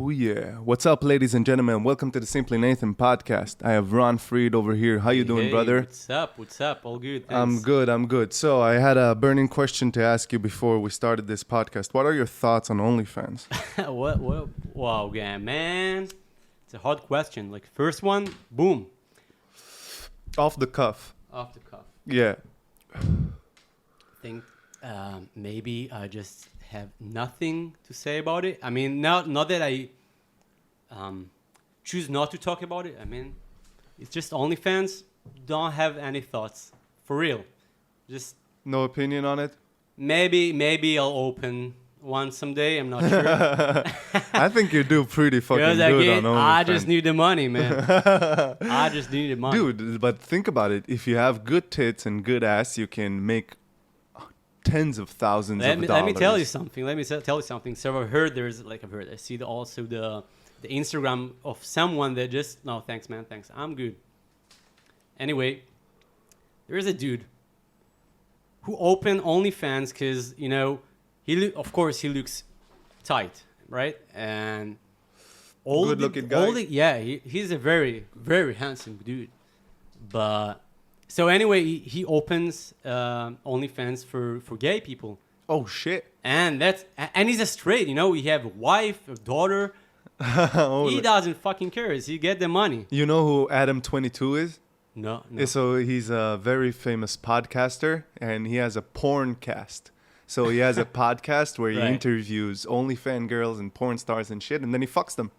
Oh yeah. What's up, ladies and gentlemen? Welcome to the Simply Nathan podcast. I have Ron Fried over here. How you doing, brother? What's up? What's up? All good. I'm Thanks. good. So I had a burning question to ask you before we started this podcast. What are your thoughts on OnlyFans? What? Wow, yeah, man. It's a hard question. Like, first one, boom, Off the cuff. off the cuff. Yeah. I think maybe I just have nothing to say about it. I mean, not that I choose not to talk about it. I mean, it's just OnlyFans. Don't have any thoughts. For real. Just No opinion on it? maybe I'll open one someday. I'm not sure. I think you do pretty fucking Because good again, on OnlyFans. I just need the money, man. I just need the money. Dude, but think about it. If you have good tits and good ass, you can make tens of thousands of dollars. Let me tell you something. So I've heard I see also the Instagram of someone that just, no, thanks, man, thanks. I'm good. Anyway, there is a dude who opened OnlyFans because, you know, of course he looks tight, right? And Good-looking guy? He's a very, very handsome dude. But so anyway, he opens OnlyFans for gay people. Oh, shit. And he's a straight, you know, he have a wife, a daughter. He doesn't fucking care. He get the money. You know who Adam22 is? No. So he's a very famous podcaster, and he has a porn cast. So he has a podcast where he Right. interviews OnlyFans girls and porn stars and shit, and then he fucks them.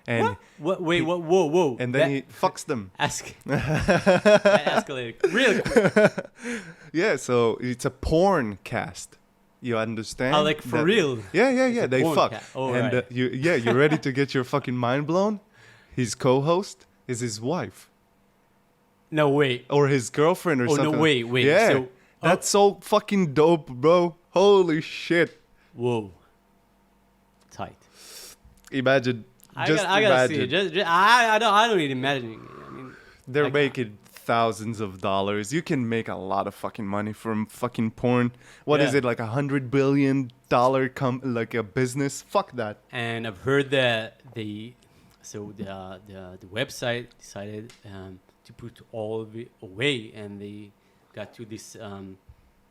And What? Wait, what? Whoa. And then he fucks them. Escalated really quick. Yeah, so it's a porn cast. You understand? Oh, like for real? Yeah. a They porn fuck. cast. Oh, and right. you ready to get your fucking mind blown? His co-host is his wife. No, wait. Or his girlfriend or Oh, no, something. wait. Yeah. So- That's so fucking dope, bro. Holy shit. Whoa. Tight. Imagine. I Just gotta imagine. see it. I don't need imagining it. I mean, They're like, making thousands of dollars. You can make a lot of fucking money from fucking porn. What is Yeah. it, like $100 billion like a business? Fuck that. And I've heard that the website decided to put all of it away, and they got to this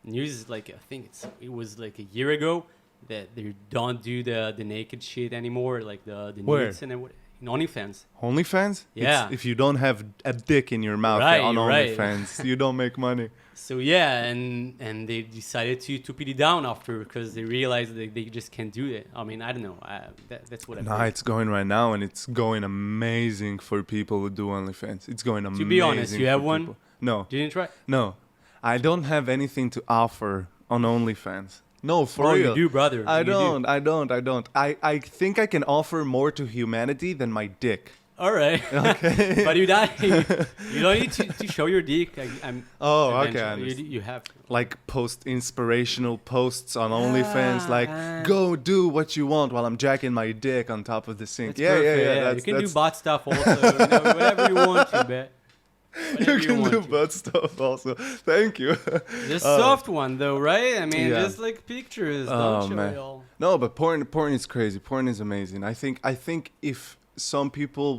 news, like I think it was like a year ago, that they don't do the naked shit anymore, like the Where? nudes and what in OnlyFans. OnlyFans? Yeah. If you don't have a dick in your mouth Right, on right. OnlyFans, you don't make money. So yeah, and they decided to put it down after, because they realized that they just can't do it. I mean, I don't know. That's what I. Nah, it's going right now, and it's going amazing for people who do OnlyFans. It's going amazing. To be honest, you have for one? people. No, Didn't try? no. I don't have anything to offer on OnlyFans. No, for Oh, real. you do, brother. I You do. don't. I think I can offer more to humanity than my dick. All right. Okay. But you don't need to show your dick. Oh, okay, I eventually. understand. You have to. Like post inspirational posts on OnlyFans, like go do what you want while I'm jacking my dick on top of the sink. That's perfect, Yeah. you can do butt stuff also. Whatever you want to, bet. You can do butt stuff also. Thank you. The soft one though, right? I mean, Yeah. just like pictures. Oh, Don't show man. it all. No, but porn is crazy. Porn is amazing. I think if some people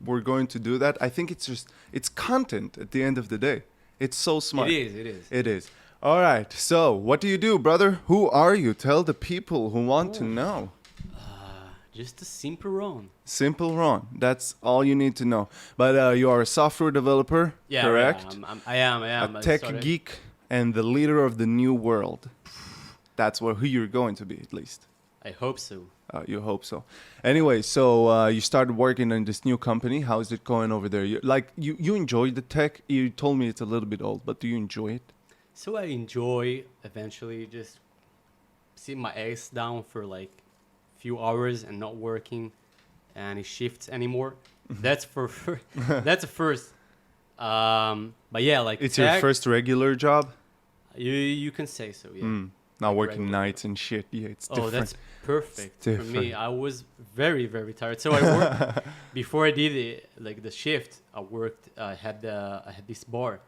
were going to do that, I think it's content at the end of the day. It's so smart. It is. It is. All right. So, what do you do, brother? Who are you? Tell the people who want to know. Just a simple Ron. Simple Ron. That's all you need to know. But you are a software developer, Yeah, correct? I am. A I tech started- geek and the leader of the new world. That's who you're going to be, at least. I hope so. You hope so. Anyway, so you started working in this new company. How is it going over there? You enjoy the tech? You told me it's a little bit old, but do you enjoy it? So I enjoy eventually just sitting my ass down for like few hours and not working any shifts anymore. That's that's a first. But yeah, like It's your first regular job? You can say so, yeah. Not working Regular. nights and shit. Yeah, it's different. Oh, that's perfect It's for me. different. I was very, very tired. So I worked before I did it, like the shift. I worked. I had this bar.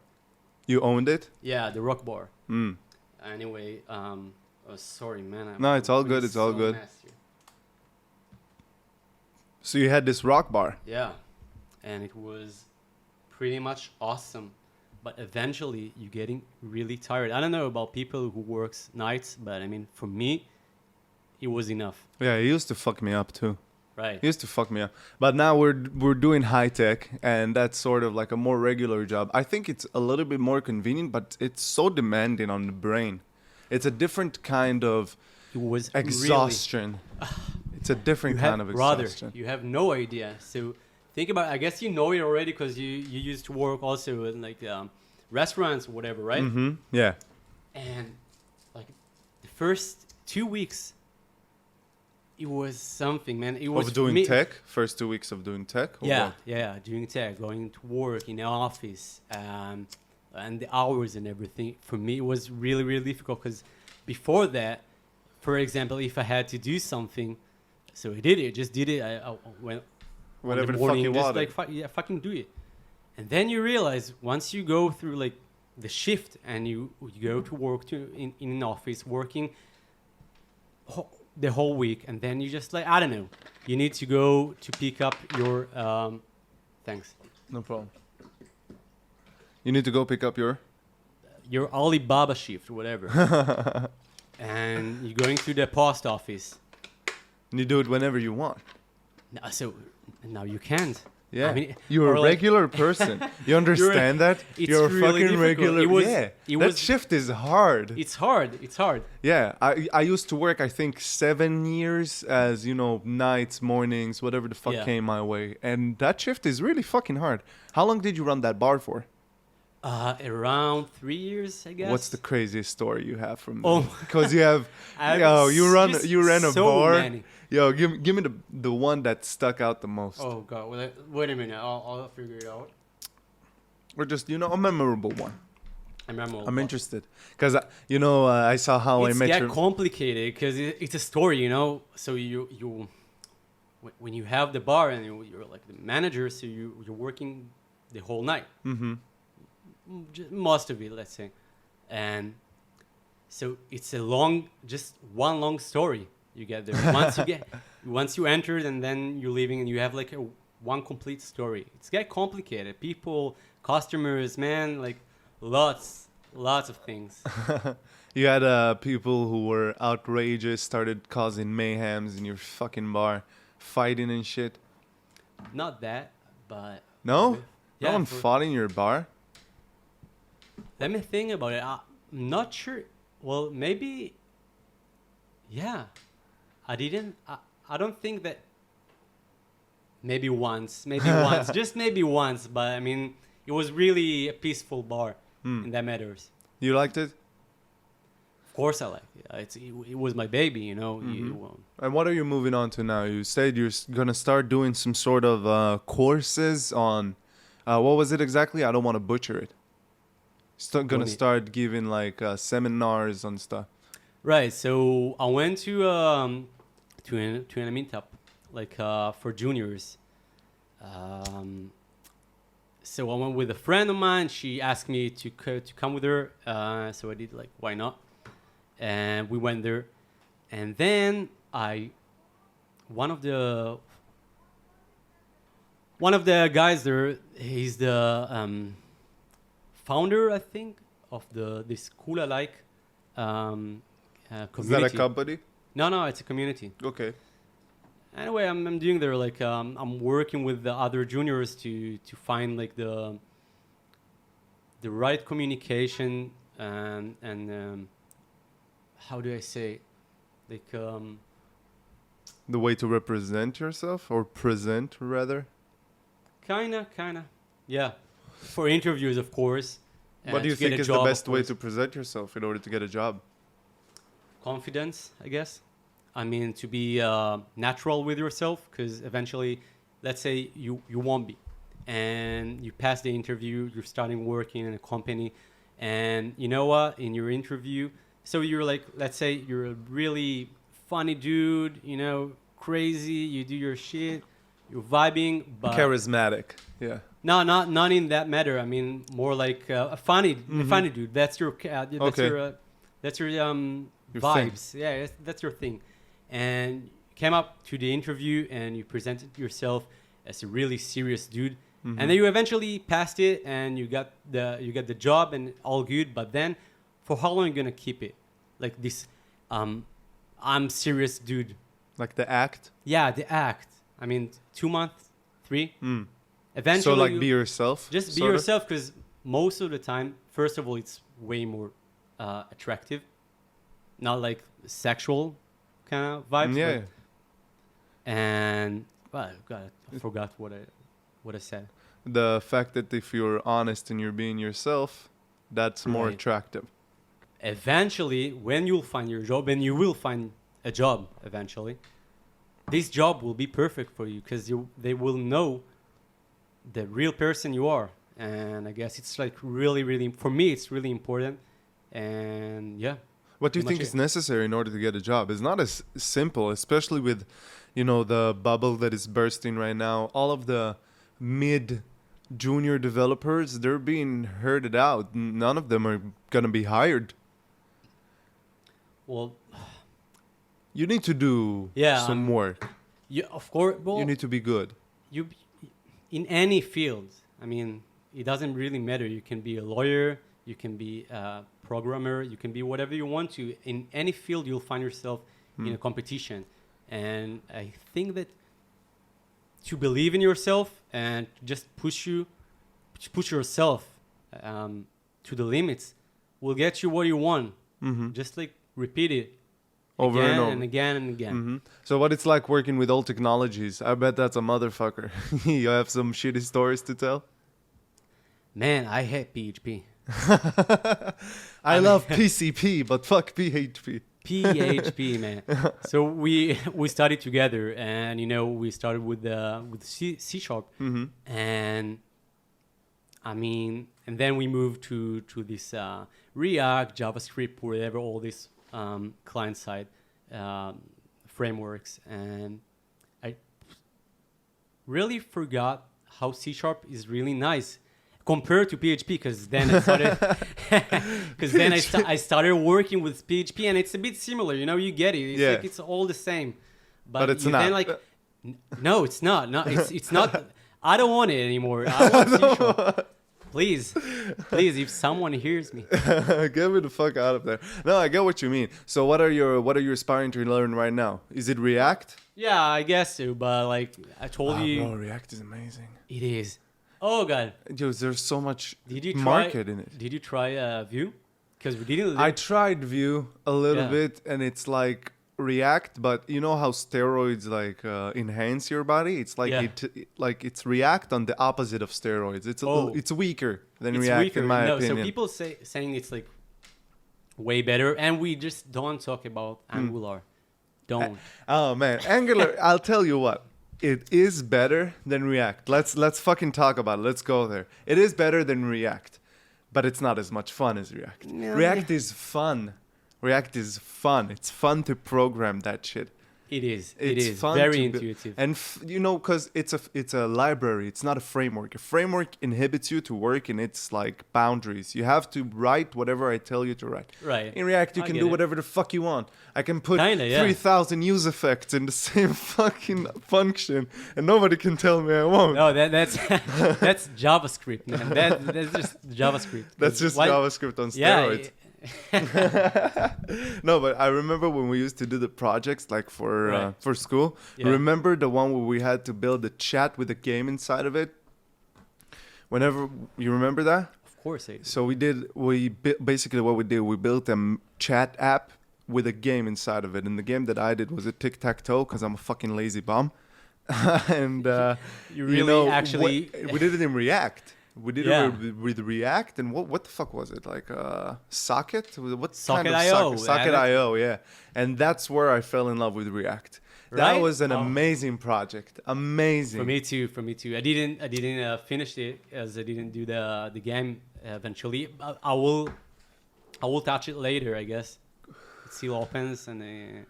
You owned it? Yeah, the rock bar. Mm. Anyway, oh, sorry, man. No, it's all I'm good. It's all so good. messy. So you had this rock bar. Yeah, and it was pretty much awesome. But eventually, you're getting really tired. I don't know about people who works nights, but I mean, for me, it was enough. Yeah, it used to fuck me up too. Right. It used to fuck me up. But now we're doing high tech, and that's sort of like a more regular job. I think it's a little bit more convenient, but it's so demanding on the brain. It's a different kind of It was exhaustion. It's a different kind of exhaustion. Brother, you have no idea. So think about. I guess you know it already because you used to work also in like restaurants or whatever, right? Mm-hmm. Yeah. And like the first 2 weeks, it was something, man. It was Of doing me, tech? First 2 weeks of doing tech? Or Yeah, what? yeah, doing tech, going to work in the office, and the hours and everything. For me, it was really, really difficult because before that, for example, if I had to do something, so I did it, just did it. I went Whatever the the fuck morning, you just wanted. like yeah, fucking do it. And then you realize once you go through like the shift and you go to work in an office working the whole week, and then you just like I don't know, you need to go to pick up your thanks. No problem. You need to go pick up your... Your Alibaba shift, whatever. And you're going to the post office. And you do it whenever you want. No, so now you can't. Yeah. I mean, you're or a like- regular person. You understand that? It's You're a really fucking difficult. regular... It was- yeah. it That was- shift is hard. It's hard. It's hard. Yeah. I used to work, I think, 7 years as, you know, nights, mornings, whatever the fuck Yeah. came my way. And that shift is really fucking hard. How long did you run that bar for? Around 3 years, I guess. What's the craziest story you have from Oh. Because you have... I have Yo, you ran a so bar. many. Yo, give me the one that stuck out the most. Oh god, wait a minute. I'll figure it out. Or just, you know, a memorable one. I remember. I'm interested. Because, you know, I saw How I It's Met get Your... complicated because it's a story, you know. So you when you have the bar and you're like the manager, so you're working the whole night. Mm-hmm. Most of it, let's say, and so it's just one long story. You get there once you entered, and then you're leaving, and you have like one complete story. It's get complicated. People, customers, man, like lots of things. You had people who were outrageous, started causing mayhems in your fucking bar, fighting and shit. Not that, but No? Yeah, No one fought in your bar? let me think about it. I'm not sure. Well, maybe. Yeah, I didn't. I don't think that. Maybe once, just maybe once. But I mean, it was really a peaceful bar, and that matters. You liked it? Of course, I like it. It was my baby, you know. And what are you moving on to now? You said you're going to start doing some sort of courses on... what was it exactly? I don't want to butcher it. Going to start giving like seminars on stuff. Right. So I went to a meetup, like for juniors. So I went with a friend of mine. She asked me to come with her. So I did, like, why not? And we went there. And then one of the guys there, he's the founder, I think, of this Kula like community. Is that a company? No, it's a community. Okay. Anyway, I'm doing there, like I'm working with the other juniors to find like the right communication and how do I say, like The way to represent yourself, or present rather. kinda, yeah, for interviews, of course. What do you to get think a is the job, best of way course. to present yourself in order to get a job? Confidence, I guess. I mean, to be natural with yourself, because eventually, let's say you won't be, and you pass the interview, you're starting working in a company, and you know what, in your interview, so you're like, let's say you're a really funny dude, you know, crazy, you do your shit, you're vibing, but Charismatic. Yeah. no, not in that matter. I mean, more like a funny dude. That's your Okay. that's your Your vibes. Yeah, that's your thing. And came up to the interview and you presented yourself as a really serious dude, Mm-hmm. and then you eventually passed it and you got the job and all good. But then, for how long are you gonna keep it? Like this, I'm serious dude. Like the act. Yeah, the act. I mean, 2 months, 3. Mm. Eventually, So like be yourself. just be sort of? yourself, because most of the time, first of all, it's way more attractive, not like sexual kind of vibes. Yeah. but- and well, God, I forgot what I said. The fact that if you're honest and you're being yourself, that's more Right. attractive. Eventually, when you'll find your job, and you will find a job eventually, this job will be perfect for you, because they will know the real person you are. And I guess it's like really, really, for me, it's really important. And yeah. What do you Pretty think much is necessary in order to get a job? It's not as simple, especially with, the bubble that is bursting right now. All of the junior developers, they're being herded out. None of them are going to be hired. Well, You need to do Yeah, some work. you, of course, well, You need to be good. you in any field. I mean, it doesn't really matter. You can be a lawyer, you can be a programmer, you can be whatever you want to. In any field, you'll find yourself in a competition. And I think that to believe in yourself and just push yourself to the limits will get you what you want. Mm-hmm. Just like repeat it Over again and over. and again and again. Hmm. So what it's like working with old technologies? I bet that's a motherfucker. You have some shitty stories to tell? Man, I hate PHP. I love PCP, but fuck PHP. PHP, man. So we studied together, and we started with C Sharp, Mm-hmm. and I mean, and then we moved to this React, JavaScript, whatever, all these client side frameworks, and I really forgot how C Sharp is really nice compared to PHP, because then I started I started working with PHP, and it's a bit similar, you get it. It's Yeah. like it's all the same, But it's you not. then no, it's not. No, it's not. I don't want it anymore. I want C Sharp. Please, if someone hears me. Get me the fuck out of there. No, I get what you mean. So what are you aspiring to learn right now? Is it React? Yeah, I guess so, but like I told you, Bro, React is amazing. it is. Oh God, Dude, there's so much did you try? market in it. Did you try Vue? Because we didn't. I tried Vue a little Yeah. bit, and it's like React, but you know how steroids like enhance your body? It's like Yeah. it's React on the opposite of steroids. It's weaker than It's React weaker. in my No, opinion. so people saying it's like way better, and we just don't talk about Angular. Don't. Oh man, Angular. I'll tell you what. It is better than React. Let's fucking talk about it. Let's go there. It is better than React, but it's not as much fun as React. No. React is fun. React is fun. It's fun to program that shit. It is. It's It is fun very to intuitive. And because it's a library. It's not a framework. A framework inhibits you to work in its like boundaries. You have to write whatever I tell you to write. Right. In React, you I can get do it. whatever the fuck you want. I can put Kinda, yeah. 3,000 use effects in the same fucking function, and nobody can tell me I won't. No, that's that's JavaScript, man. That's just JavaScript. That's just Why- JavaScript on Yeah. steroids. No, but I remember when we used to do the projects like Right. for school. Yeah. Remember the one where we had to build a chat with a game inside of it? Whenever you remember that? Of course, I do. So basically what we did, we built a chat app with a game inside of it, and the game that I did was a tic-tac-toe because I'm a fucking lazy bum. And You really actually. we did it in React. We did Yeah. it with React, and what the fuck was it? Like Socket? What kind of Socket.io, Socket.io, yeah. And that's where I fell in love with React. That Right? was an Oh. amazing project. Amazing. For me too. I didn't finish it, as I didn't do the game eventually. I will touch it later, I guess. It still opens, and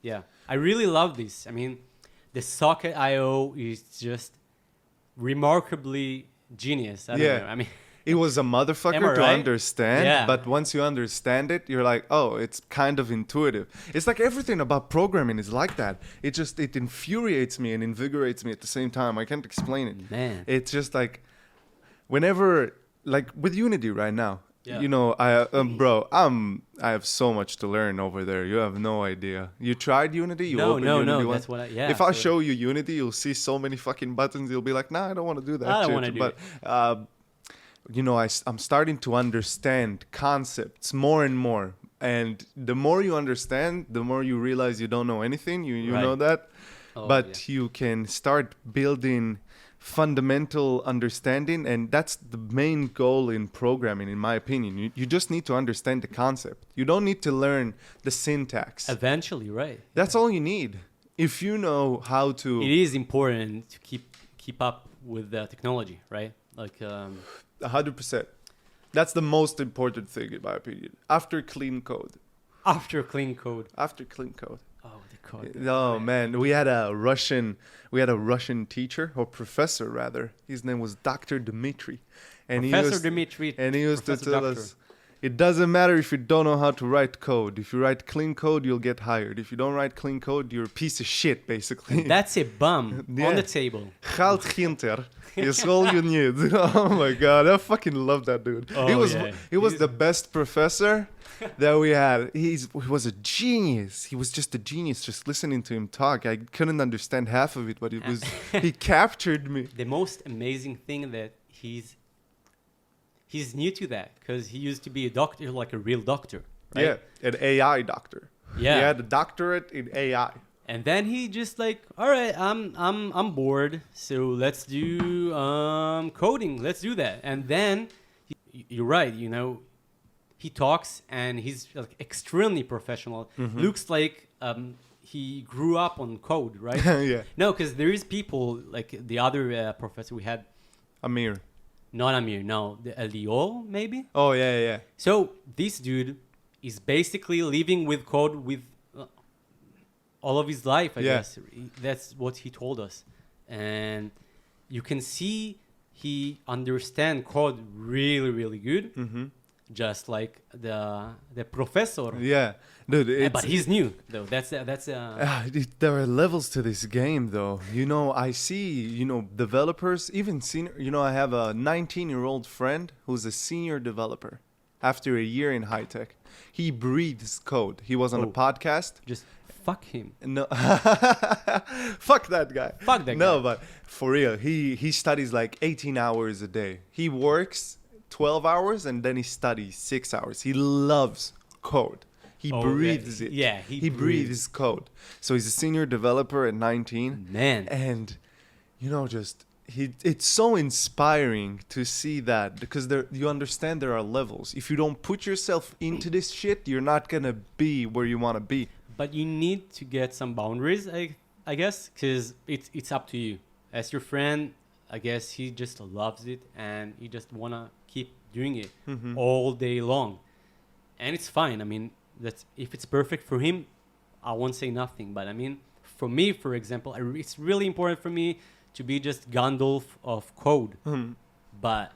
yeah, I really love this. I mean, the Socket.io is just remarkably genius. I don't Yeah. know. I mean, it was a Am I motherfucker to right? understand, Yeah. but once you understand it, you're like, oh, it's kind of intuitive. It's like everything about programming is like that. It infuriates me and invigorates me at the same time. I can't explain it. Man. It's just like whenever, like with Unity right now, Yeah. you know, I have so much to learn over there. You have no idea. You tried Unity? You No, opened no, Unity no. once? That's what I. Yeah. If I so show you Unity, you'll see so many fucking buttons. You'll be like, nah, I don't want to do that I don't shit. wanna do But, you know, I'm starting to understand concepts more and more. And the more you understand, the more you realize you don't know anything. You Right. know that? Oh, But you can start building fundamental understanding, and that's the main goal in programming, in my opinion. You just need to understand the concept. You don't need to learn the syntax. Eventually, right? That's all you need. If you know how to... It is important to keep up with the technology, right? Like 100%. That's the most important thing, in my opinion. After clean code. after clean code. After clean code. Oh, the code. Oh man, we had a Russian teacher, or professor rather. His name was Dr. Dmitry, and Professor Dmitry. he used to Professor tell Doctor. us, it doesn't matter if you don't know how to write code. If you write clean code, you'll get hired. If you don't write clean code, you're a piece of shit, basically. That's a bum Yeah. on the table. Halt hinter is all you need. Oh my god, I fucking love that dude. Oh, he was yeah. he was the best professor that we had. He was a genius. He was just a genius. Just listening to him talk, I couldn't understand half of it, but it was he captured me. The most amazing thing that he's new to that because he used to be a doctor, like a real doctor, right? Yeah, an AI doctor. Yeah. He had a doctorate in AI. And then he just like, all right, I'm bored, so let's do coding. Let's do that. And then you're right, you know, he talks and he's like extremely professional. Looks like he grew up on code, right? Yeah. No, because there is people like the other professor we had, Amir. not Amir, no, the Leo maybe. Oh yeah, yeah. So this dude is basically living with code with all of his life, I Yeah. guess. That's what he told us. And you can see he understand code really, really good. Mm-hmm. Just like the professor. Yeah, dude. But he's new, though. There are levels to this game, though. You know, I see, you know, developers, even senior. You know, I have a 19-year-old friend who's a senior developer after a year in high tech. He breathes code. He was on a Oh. podcast. Just fuck him. No, fuck that guy. Fuck that No, guy. but for real, he studies like 18 hours a day. He works 12 hours and then he studies 6 hours. He loves code. He Oh, breathes yeah. it. Yeah, he breathes code. So he's a senior developer at 19. Man. And you know, just it's so inspiring to see that, because you understand there are levels. If you don't put yourself into this shit, you're not gonna be where you want to be. But you need to get some boundaries, I guess, because it's up to you. As your friend, I guess he just loves it and he just wanna keep doing it all day long, and it's fine. I mean, that's if it's perfect for him, I won't say nothing. But I mean, for me, for example, it's really important for me to be just Gandalf of code, but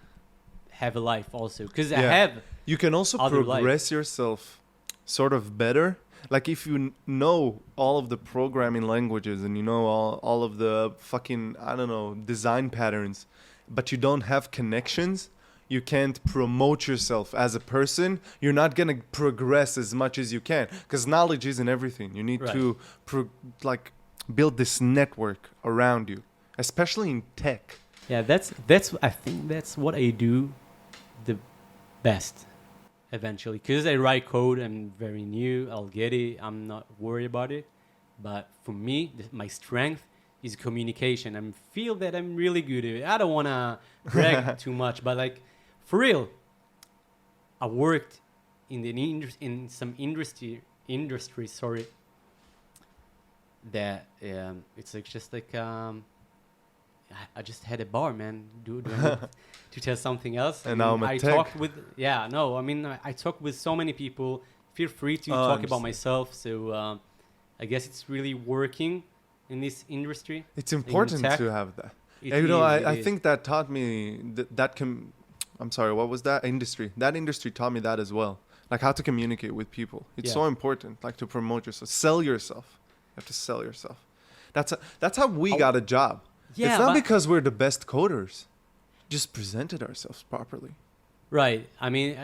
have a life also, because I have. You can also other progress yourself sort of better. Like if you know all of the programming languages and you know all of the fucking, I don't know, design patterns, but you don't have connections, you can't promote yourself as a person. You're not going to progress as much as you can, because knowledge isn't everything. You need Right. to build this network around you, especially in tech. Yeah, that's I think that's what I do the best eventually, because I write code. I'm very new. I'll get it. I'm not worried about it. But for me, my strength is communication. I feel that I'm really good at it. I don't want to brag too much, but like for real, I worked in some industry. Sorry, that it's like just like I just had a bar, man. Do I need to tell something else? And now I'm a I tech. talked with I mean I talked with so many people. Feel free to talk about myself. So I guess it's really working in this industry. It's important tech. to have that. It And, you know, is, I is. think that taught me that can, I'm sorry, what was that industry? That industry taught me that as well. Like how to communicate with people. It's Yeah. so important. Like to promote yourself, sell yourself. You have to sell yourself. That's how we Oh, got a job. Yeah, it's not but- because we're the best coders. Just presented ourselves properly. Right. I mean,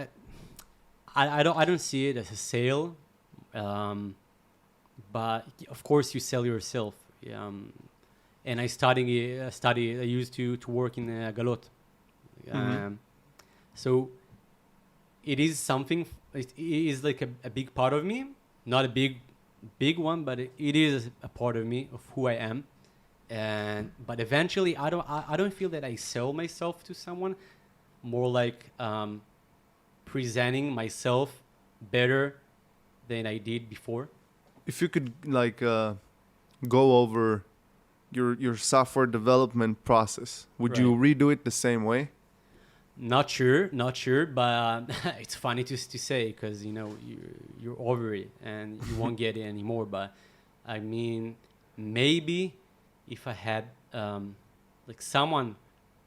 I don't see it as a sale, but of course you sell yourself. And I used to work in Galot. Mhm. So it is something. It is like a big part of me, not a big one, but it is a part of me of who I am. But eventually, I don't feel that I sell myself to someone. More like presenting myself better than I did before. If you could like go over your software development process, would you redo it the same way? Not sure, but it's funny to say because you're over it and you won't get it anymore. But I mean, maybe if I had like someone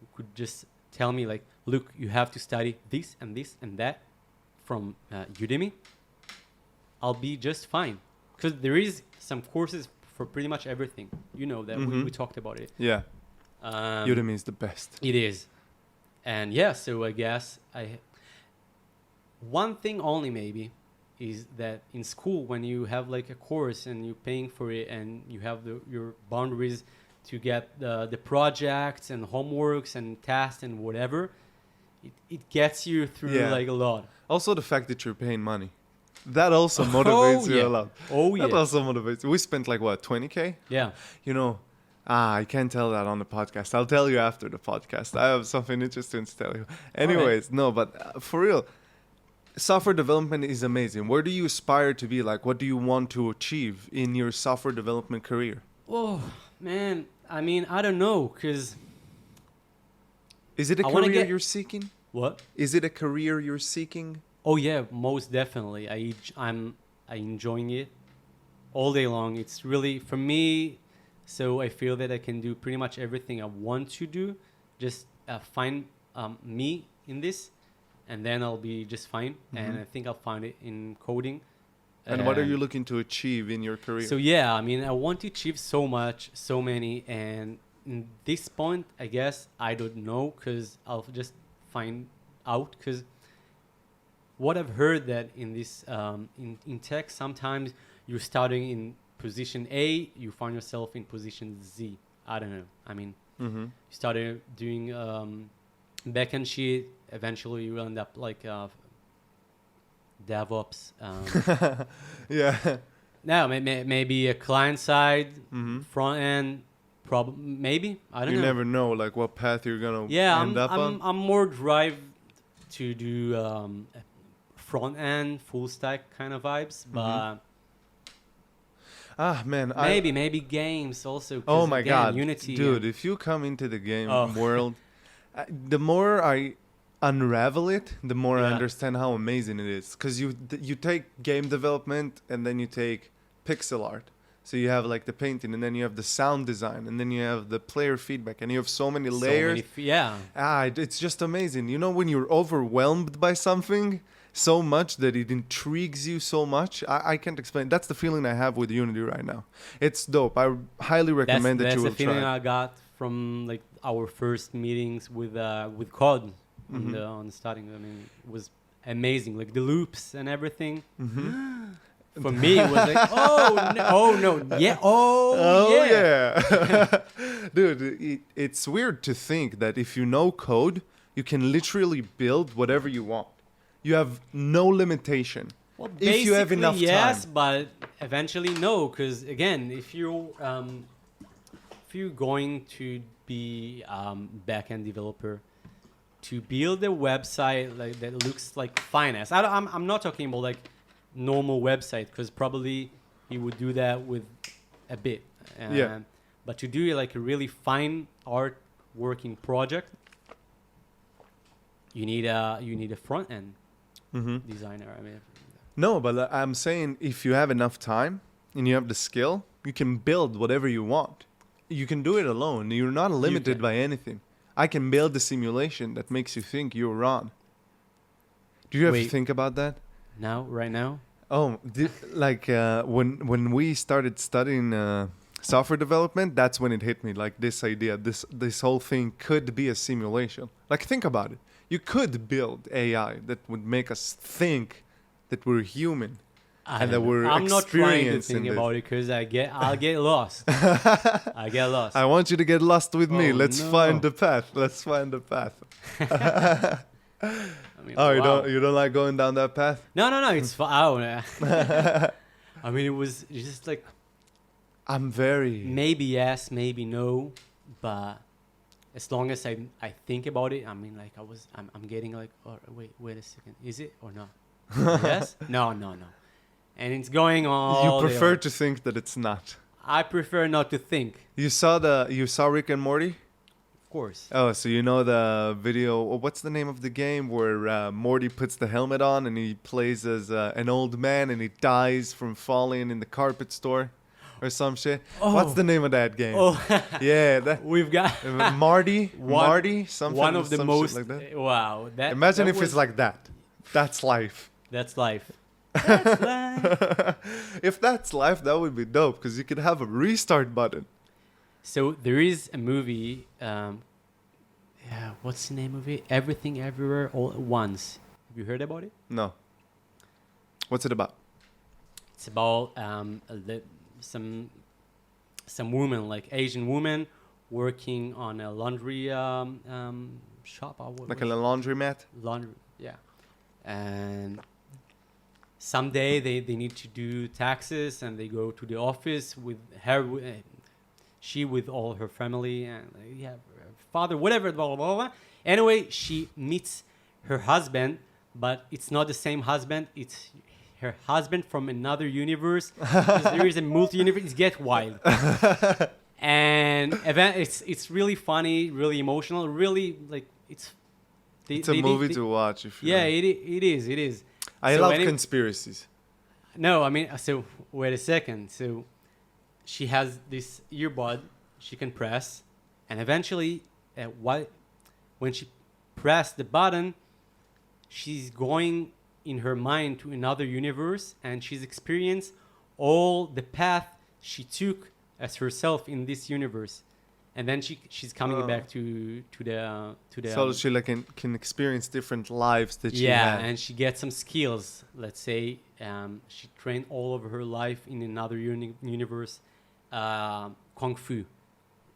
who could just tell me like, look, you have to study this and this and that from Udemy, I'll be just fine. Because there is some courses for pretty much everything. You know that we talked about it. Yeah, Um, Udemy is the best. It is. And yeah, so I guess one thing only maybe is that in school when you have like a course and you're paying for it and you have your boundaries to get the projects and homeworks and tasks and whatever, it gets you through like a lot. Also, the fact that you're paying money, that also motivates you a lot. Oh yeah. That also motivates you. We spent like what, 20K? Yeah. You know, I can't tell that on the podcast. I'll tell you after the podcast. I have something interesting to tell you. Anyways, no, but for real, software development is amazing. Where do you aspire to be? Like, what do you want to achieve in your software development career? Oh man, I mean, I don't know, cause Is it a I wanna career get- you're seeking? what? Is it a career you're seeking? Oh yeah, most definitely. I'm enjoying it all day long. It's really for me. So I feel that I can do pretty much everything I want to do. Just find me in this, and then I'll be just fine. And I think I'll find it in coding. And what are you looking to achieve in your career? So yeah, I mean, I want to achieve so much, so many, and in this point, I guess I don't know, because I'll just find out. Because what I've heard that in this in tech, sometimes you're starting in position A, you find yourself in position Z. I don't know. I mean, you started doing backend shit. Eventually, you end up like DevOps. Yeah. No, maybe a client side, front end, maybe. I don't You know. never know like what path you're gonna Yeah, end up on. I'm more drive to do front end, full stack kind of vibes, but Ah man, maybe games also. 'Cause Oh my again, god, Unity, dude! If you come into the game Oh. world, the more I unravel it, the more I Yeah. understand how amazing it is. Because you take game development and then you take pixel art. So you have like the painting, and then you have the sound design, and then you have the player feedback, and you have so many layers. It's just amazing. You know, when you're overwhelmed by something so much that it intrigues you so much, I can't explain. That's the feeling I have with Unity right now. It's dope. I highly recommend that that's you the will feeling try. I got from like our first meetings with COD on the starting. I mean, it was amazing, like the loops and everything. For me, it was like, oh no, yeah, Yeah. Dude, it's weird to think that if you know code, you can literally build whatever you want. You have no limitation. Well, If you have enough yes, time. but eventually no, because again, if you're going to be backend developer, to build a website like that looks like finance. I'm not talking about like normal website, because probably you would do that with a bit. Yeah. But to do like a really fine art working project, you need a front end designer. I mean, No, but I'm saying if you have enough time and you have the skill, you can build whatever you want. You can do it alone. You're not limited can. by anything. I can build a simulation that makes you think you're wrong. Do you ever Wait. think about that? Now, right now? Oh, when we started studying software development, that's when it hit me. Like this idea, this whole thing could be a simulation. Like think about it. You could build AI that would make us think that we're human. I And don't that know. we're I'm not trying to experiencing think this. about it because I'll get lost. I get lost. I want you to get lost with me. Oh, Let's no. find the path. Let's find the path. I mean, Oh, wow. you don't like going down that path? No, it's fine. I mean, it was just like I'm very. maybe yes, maybe no, but as long as I think about it, I mean, like I'm getting like, oh, wait a second, is it or no? Yes, no, and it's going on. You all day prefer long. to think that it's not. I prefer not to think, You saw Rick and Morty? of course. Oh, so you know the video? What's the name of the game where Morty puts the helmet on and he plays as an old man and he dies from falling in the carpet store, or some shit? What's the name of that game? Oh, Yeah, that we've got Marty, something. one of the some most. shit like that. Wow, that. Imagine that if was- it's like that. That's life. That's life. That's life. If that's life, that would be dope because you could have a restart button. So there is a movie. Yeah, what's the name of it? Everything, Everywhere, All at Once. Have you heard about it? No. What's it about? It's about some woman, like Asian woman, working on a laundry shop. Like a laundromat? Laundry, yeah. And someday they need to do taxes, and they go to the office with her. She with all her family and yeah, her father, whatever. Blah, blah, blah, blah. Anyway, she meets her husband, but it's not the same husband. It's her husband from another universe. 'Cause there is a multi-universe. It gets wild. And it's really funny, really emotional, really like it's. It's a movie to watch. If you Yeah, know. it is. I So love any- conspiracies. No, I mean, so wait a second. So she has this earbud she can press, and eventually, when she pressed the button, she's going in her mind to another universe, and she's experienced all the path she took as herself in this universe, and then she's coming back to the So she like can experience different lives that she yeah, had. and she gets some skills. Let's say she trained all of her life in another universe, kung fu.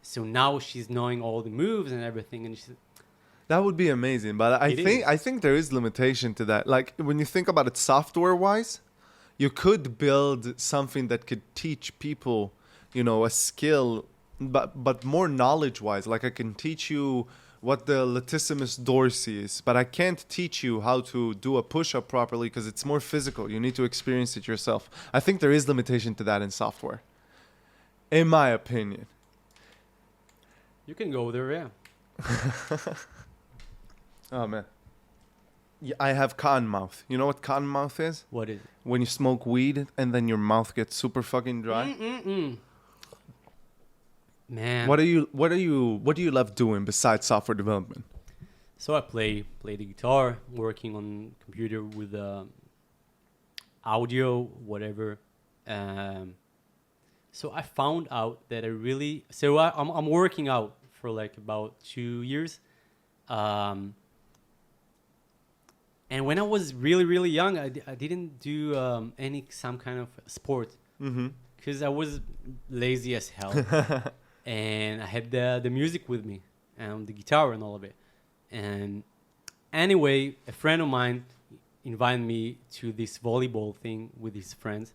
So now she's knowing all the moves and everything, and she's That would be amazing, but I think there is limitation to that. Like when you think about it software wise, you could build something that could teach people, you know, a skill, but more knowledge wise. Like I can teach you what the latissimus dorsi is, but I can't teach you how to do a push-up properly because it's more physical. You need to experience it yourself. I think there is limitation to that in software, in my opinion. you can go there, yeah. Oh man, yeah, I have cotton mouth. You know what cotton mouth is? What is it? When you smoke weed and then your mouth gets super fucking dry. Man. What do you love doing besides software development? So I play the guitar, working on computer with audio, whatever. So I found out that I'm working out for like about 2 years. And when I was really, really young, I didn't do some kind of sport because I was lazy as hell. And I had the music with me and the guitar and all of it. And anyway, a friend of mine invited me to this volleyball thing with his friends.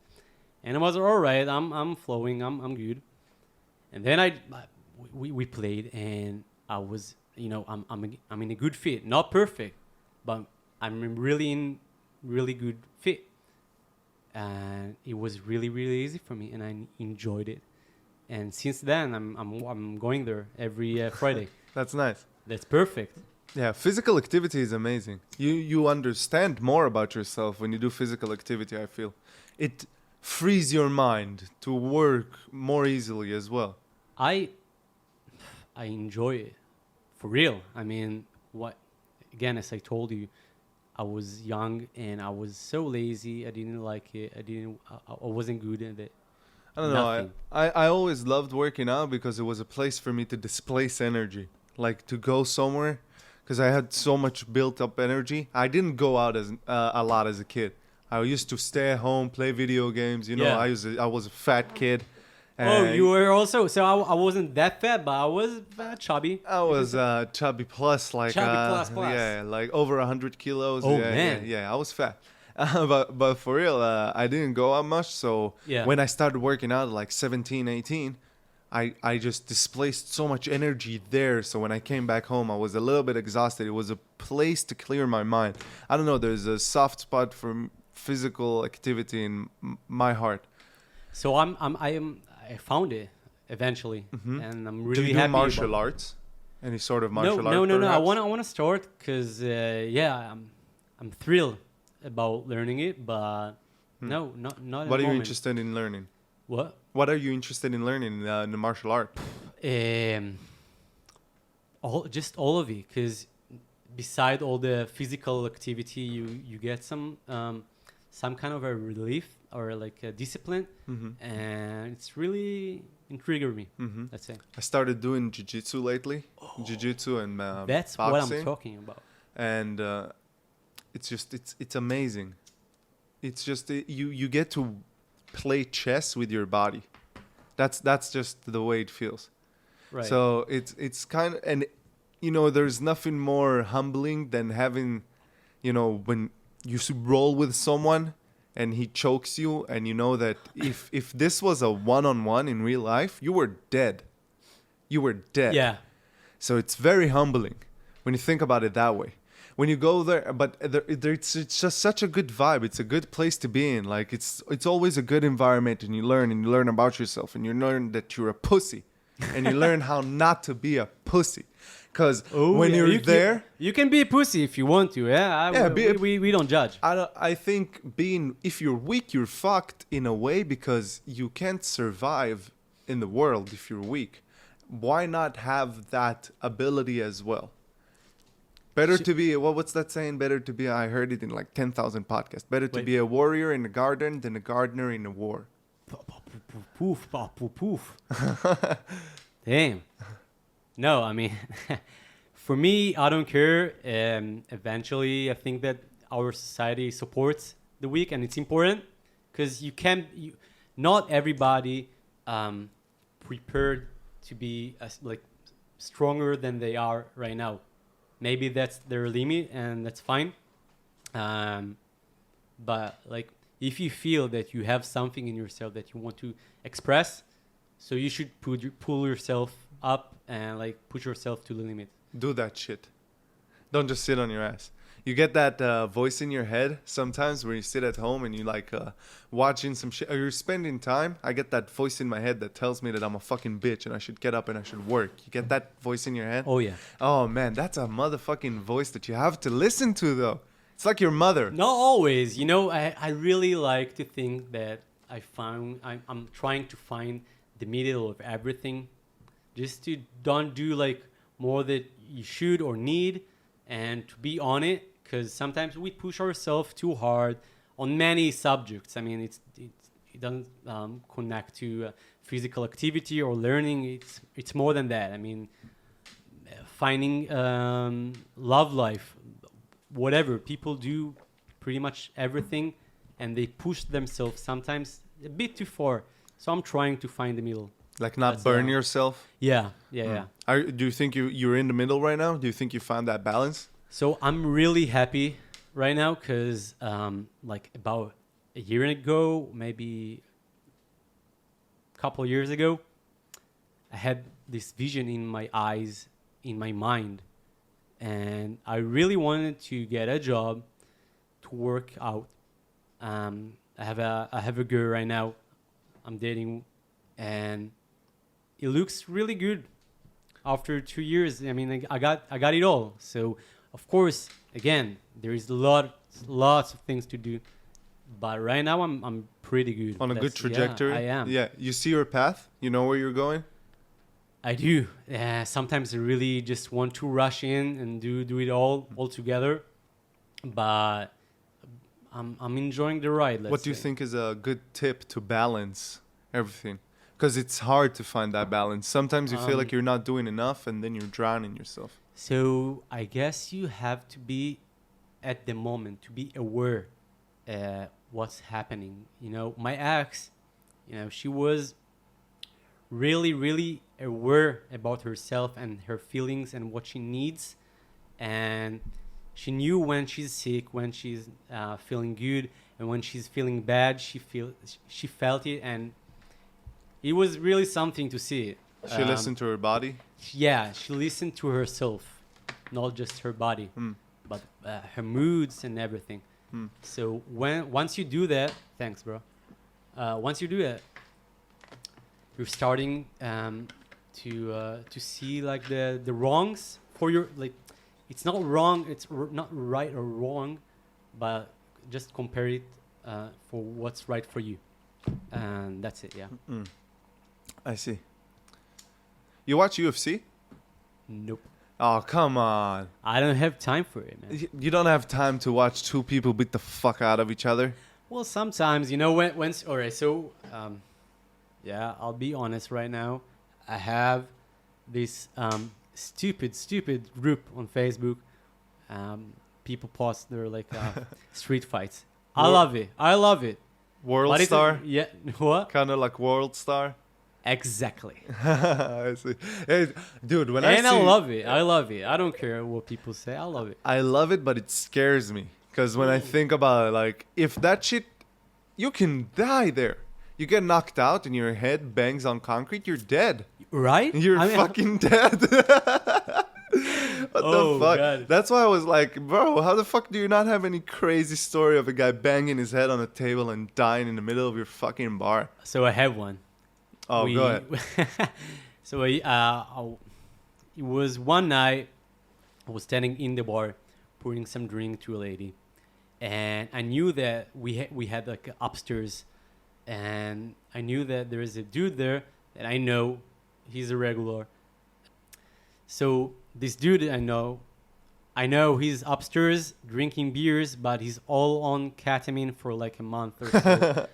And I was all right, I'm flowing, I'm good. And then we played, and I was, you know, I'm in a good fit, not perfect, but I'm really in really good fit, and it was really, really easy for me, and I enjoyed it. And since then, I'm going there every Friday. That's nice. That's perfect. Yeah, physical activity is amazing. You understand more about yourself when you do physical activity, I feel. It frees your mind to work more easily as well. I enjoy it For real. I mean, what? Again, as I told you, I was young and I was so lazy. I didn't like it. I wasn't good at it. I don't know. Nothing. I always loved working out because it was a place for me to displace energy, like to go somewhere, because I had so much built up energy. I didn't go out as a lot as a kid. I used to stay at home, play video games. You know, Yeah. I was a fat kid. Oh, you were also. So I wasn't that fat, but I was chubby. I was chubby plus, like Chubby plus. yeah, like over 100 kilos. Oh, yeah, man. yeah, I was fat. But for real, I didn't go out much. So Yeah. when I started working out, like 17, 18, I just displaced so much energy there. So when I came back home, I was a little bit exhausted. It was a place to clear my mind. I don't know. There's a soft spot for physical activity in my heart. So I found it eventually, and I'm really do you do happy. martial about arts? Any sort of martial art? No. I perhaps? want to start because yeah, I'm thrilled about learning it, but no, not at What the are you moment. interested in learning? What? What are you interested in learning in the martial art? All of it, because beside all the physical activity, you get some kind of a relief or like a discipline, and it's really intriguing me. Let's say I started doing jiu-jitsu lately. Jiu-jitsu and that's boxing. what I'm talking about. And it's amazing. It's just you get to play chess with your body. That's just the way it feels. Right. So it's kind of, and you know, there's nothing more humbling than having, you know, when you roll with someone and he chokes you, and you know that if this was a one-on-one in real life, you were dead. You were dead. Yeah. So it's very humbling when you think about it that way. When you go there, but it's just such a good vibe. It's a good place to be in. Like it's always a good environment, and you learn about yourself, and you learn that you're a pussy, and you learn how not to be a pussy. Because when you're there, you can be a pussy if you want to. Yeah. We don't judge. I think if you're weak, you're fucked in a way, because you can't survive in the world if you're weak. Why not have that ability as well? Better to be, what's that saying? Better to be, I heard it in like 10,000 podcasts. Better to be a warrior in a garden than a gardener in a war. Poof, poof. Damn. No, I mean, for me, I don't care. Eventually, I think that our society supports the weak, and it's important because not everybody prepared to be like stronger than they are right now. Maybe that's their limit, and that's fine. But like, if you feel that you have something in yourself that you want to express, so you should pull yourself up and like push yourself to the limit. Do that shit. Don't just sit on your ass. You get that voice in your head sometimes when you sit at home and you like watching some shit, or you're spending time. I get that voice in my head that tells me that I'm a fucking bitch and I should get up and I should work. You get that voice in your head? Oh, yeah. Oh, man, that's a motherfucking voice that you have to listen to, though. It's like your mother. Not always. You know, I really like to think that I'm trying to find the middle of everything, just to don't do like more that you should or need, and to be on it. Because sometimes we push ourselves too hard on many subjects. I mean, it doesn't connect to physical activity or learning. It's more than that. I mean, finding love life, whatever. People do pretty much everything, and they push themselves sometimes a bit too far. So I'm trying to find the middle. Like not burn yourself? Yeah. Do you think you're in the middle right now? Do you think you found that balance? So I'm really happy right now because like about a year ago, maybe a couple of years ago, I had this vision in my eyes, in my mind. And I really wanted to get a job to work out. I have a girl right now I'm dating, and it looks really good after 2 years. I mean, I got it all. So of course, again, there is lots of things to do, but right now I'm pretty good on a good trajectory. Yeah, I am. Yeah, you see your path. You know where you're going. I do. Sometimes I really just want to rush in and do it all together, but I'm enjoying the ride. What do you think is a good tip to balance everything? Because it's hard to find that balance. Sometimes you feel like you're not doing enough, and then you're drowning yourself. So I guess you have to be at the moment, to be aware what's happening. You know, my ex, you know, she was really, really aware about herself and her feelings and what she needs. And she knew when she's sick, when she's feeling good, and when she's feeling bad, she felt it. And it was really something to see. She listened to her body? Yeah, she listened to herself, not just her body, but her moods and everything. So once you do that, thanks, bro. Once you do that, you're starting to see like the wrongs for your, like, it's not wrong, it's not right or wrong, but just compare it for what's right for you, and that's it. Yeah. I see. You watch UFC? Nope. Oh, come on. I don't have time for it, man. You don't have time to watch two people beat the fuck out of each other? Well, sometimes, you know, when all right, so yeah, I'll be honest right now. I have this stupid group on Facebook. People post their like street fights. I love it. World But Star? Yeah. What? Kind of like World Star? Exactly. I see. Hey, dude, when And I love it. I don't care what people say. I love it. I love it, but it scares me. Because when I think about it, like, if that shit, you can die there. You get knocked out and your head bangs on concrete, you're dead. Right? You're fucking dead. What the fuck? God. That's why I was like, bro, how the fuck do you not have any crazy story of a guy banging his head on a table and dying in the middle of your fucking bar? So I have one. Oh, go ahead. So it was one night. I was standing in the bar, pouring some drink to a lady, and I knew that we had like upstairs, and I knew that there is a dude there that I know, he's a regular. So this dude I know he's upstairs drinking beers, but he's all on ketamine for like a month or so.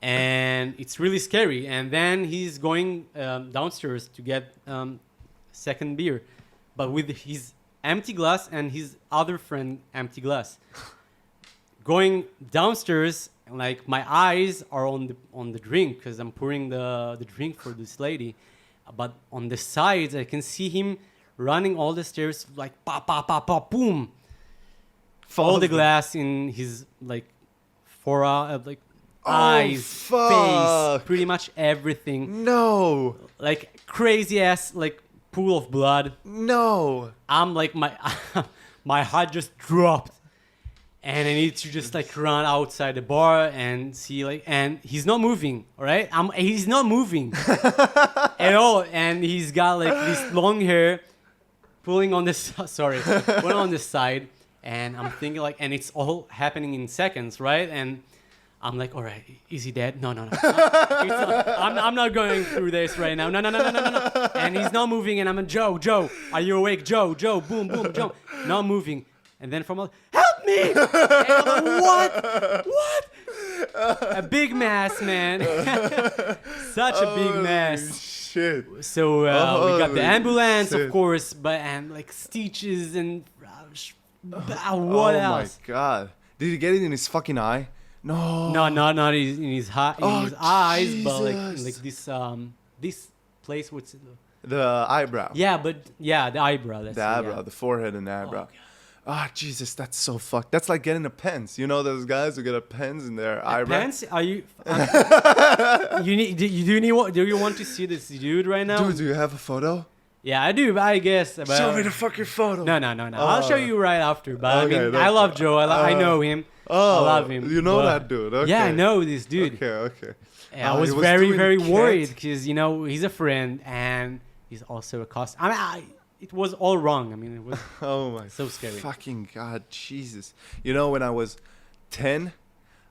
And it's really scary. And then he's going downstairs to get second beer, but with his empty glass and his other friend empty glass. Going downstairs, like my eyes are on the drink because I'm pouring the drink for this lady, but on the sides I can see him running all the stairs like pa pa pa pa boom. All the glass in his like like. Eyes, face, pretty much everything. No. Like crazy ass, like pool of blood. No. I'm like my heart just dropped, and I need to just like run outside the bar and see like, and he's not moving. All right, he's not moving at all, and he's got like this long hair, pulling on this. Sorry, pulling on this side, and I'm thinking like, and it's all happening in seconds, right? And I'm like, all right, is he dead? No. I'm not going through this right now. No. And he's not moving, and I'm like, Joe, are you awake? Joe, boom, Joe, not moving. And then from help me! And I'm like, what? A big mess, man. Such a big mess. Shit. So we got the ambulance, of course, and like stitches and what else? Oh my god! Did he get it in his fucking eye? No, not in his eyes, but like this place with the eyebrow. Yeah, but yeah, the eyebrow. That's the eyebrow, the forehead and the eyebrow. Jesus, that's so fucked. That's like getting a pens. You know those guys who get a pens in their eyebrow. Pens? Are you? Do you want to see this dude right now? Dude, do you have a photo? Yeah, I do. I guess. But show me the fucking photo. No. I'll show you right after. But okay, I mean, I love Joe. I know him. I love him. You know that dude. Okay. Yeah, I know this dude. Okay. I was very worried because, you know, he's a friend and he's also a cost. I mean, it was all wrong. I mean, it was so scary. Fucking God, Jesus. You know, when I was 10,